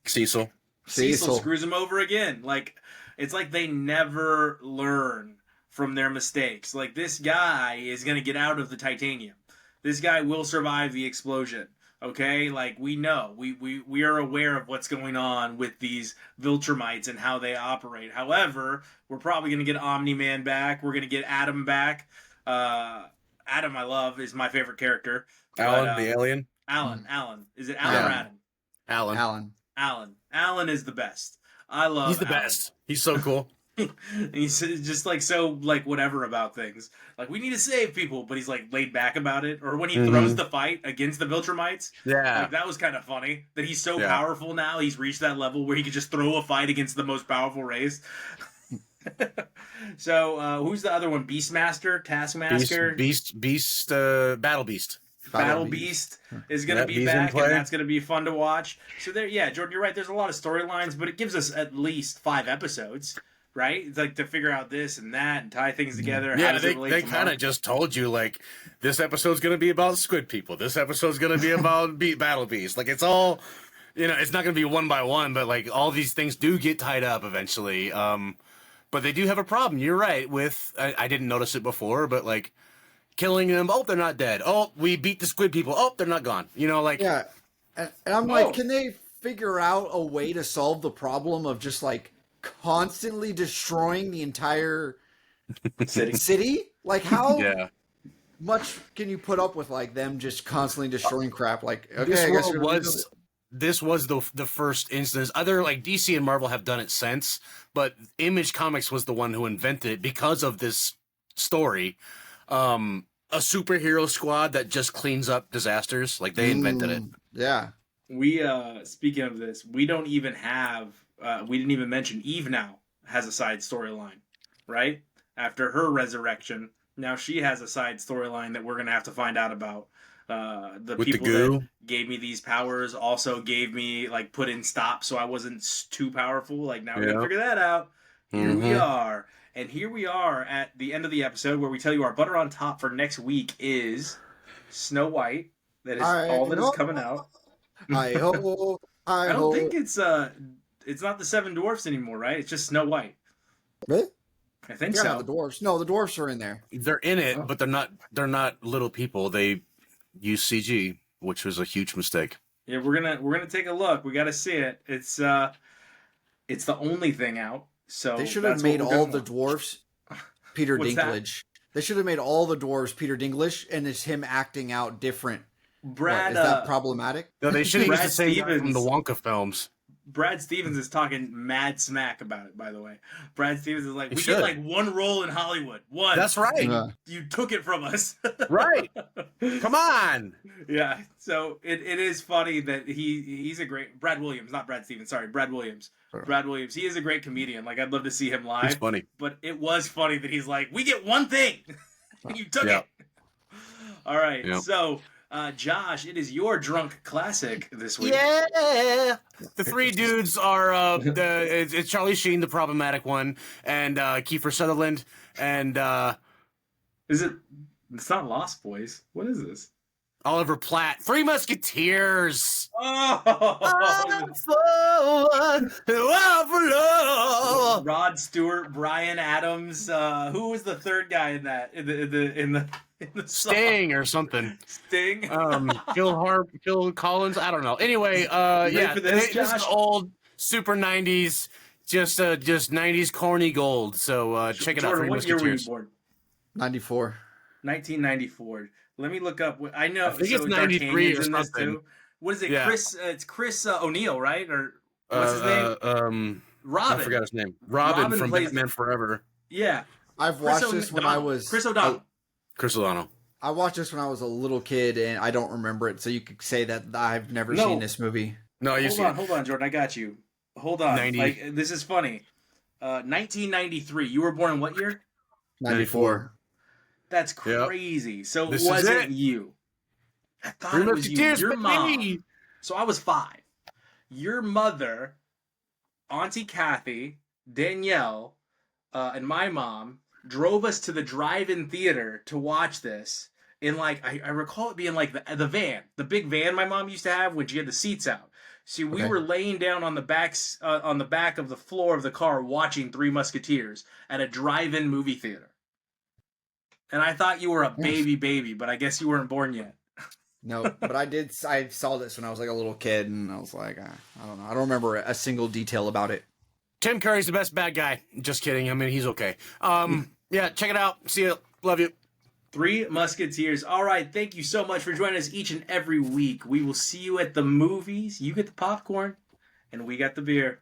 Cecil. Cecil screws him over again. Like it's like they never learn from their mistakes. Like this guy is gonna get out of the titanium. This guy will survive the explosion. Okay, like we know, we are aware of what's going on with these Viltrumites and how they operate. However, we're probably gonna get Omni-Man back. We're gonna get Adam back. Adam, I love, is my favorite character. Alan, the alien. Alan. Is it Alan or Adam? Alan is the best. I love. He's the Alan. best. He's so cool. He's just like so like whatever about things. Like we need to save people, but he's like laid back about it. Or when he throws the fight against the Viltrumites, like that was kind of funny. That he's so powerful now. He's reached that level where he could just throw a fight against the most powerful race. So who's the other one? Beastmaster, Taskmaster, Battle Beast. Battle Beast is going to be back, and that's going to be fun to watch. So there, yeah, Jordan, you're right. There's a lot of storylines, but it gives us at least 5 episodes. Right? It's like to figure out this and that and tie things together. Yeah, they kind of just told you, like, this episode's going to be about squid people. This episode's going to be about Battle Beast. Like, it's all, it's not going to be one by one, but, like, all these things do get tied up eventually. But they do have a problem. You're right with, I didn't notice it before, but, like, killing them. Oh, they're not dead. Oh, we beat the squid people. Oh, they're not gone. Like. Yeah. And I'm like, can they figure out a way to solve the problem of just, like, constantly destroying the entire city? Like how much can you put up with like them just constantly destroying crap? Like okay, this was the first instance. Other like DC and Marvel have done it since, but Image Comics was the one who invented it because of this story. A superhero squad that just cleans up disasters. Like they invented it. Yeah. We speaking of this, we don't even have we didn't even mention Eve now has a side storyline, right? After her resurrection, now she has a side storyline that we're going to have to find out about. The With people the goo? that gave me these powers also gave me, like, put in stop so I wasn't too powerful. Like, now we're going to figure that out. Here we are. And here we are at the end of the episode where we tell you our butter on top for next week is Snow White. That is all that is coming out. I don't think it's not the 7 dwarfs anymore, right? It's just Snow White. Really? I think so. The dwarfs. No, the dwarfs are in there. They're in it, but they're not little people. They use CG, which was a huge mistake. Yeah, we're gonna take a look. We got to see it. It's the only thing out. So they should have made all the dwarfs Peter Dinklage. They should have made all the dwarves Peter Dinklage, and it's him acting out different. Brad, is that problematic? No, they should have used the same Stevens from the Wonka films. Brad Stevens is talking mad smack about it, by the way. Brad Stevens is like, we get like one role in Hollywood. One. That's right. You took it from us. Right. Come on. Yeah. So it is funny that he's a great Brad Williams, not Brad Stevens. Sorry, Brad Williams. Brad Williams. He is a great comedian. Like I'd love to see him live. He's funny. But it was funny that he's like, we get one thing. You took it. All right. Yep. So Josh, it is your drunk classic this week. Yeah, the 3 dudes are it's Charlie Sheen, the problematic one, and Kiefer Sutherland, and is it? It's not Lost Boys. What is this? Oliver Platt, 3 Musketeers. Rod Stewart, Bryan Adams. Who was the third guy in that? In the Sting or something. Sting. Phil Collins. I don't know. Anyway, this is old super 90s. Just 90s corny gold. So check it out. Jordan, Three what year were you Musketeers. born? 94. 1994. Let me look up. I know. I think so it's 93 D'Artagnan's or in this something. too. What is it? Yeah. It's Chris O'Neill, right? Or what's his name? I Robin. forgot his name. Robin from plays- Batman Forever. Yeah. I've watched this when I was Chris O'Donnell. Chris O'Donnell. I watched this when I was a little kid, and I don't remember it. So you could say that I've never No. seen this movie. No, you see. Hold on, Jordan. I got you. Hold on. 90. Like this is funny. 1993. You were born in what year? 94. That's Yep. crazy. So This it is wasn't it. you. I thought Three it was you. Musketeers, Your mom. baby. So I was 5. Your mother, Auntie Kathy, Danielle, and my mom drove us to the drive-in theater to watch this. In like I recall it being like the van, the big van my mom used to have when she had the seats out. See, we Okay. were laying down on the back of the floor of the car watching Three Musketeers at a drive-in movie theater. And I thought you were a baby, but I guess you weren't born yet. No, but I saw this when I was like a little kid, and I was like, I don't know. I don't remember a single detail about it. Tim Curry's the best bad guy. Just kidding. I mean, he's okay. Yeah, check it out. See you. Love you. Three Musketeers. All right, thank you so much for joining us each and every week. We will see you at the movies. You get the popcorn, and we got the beer.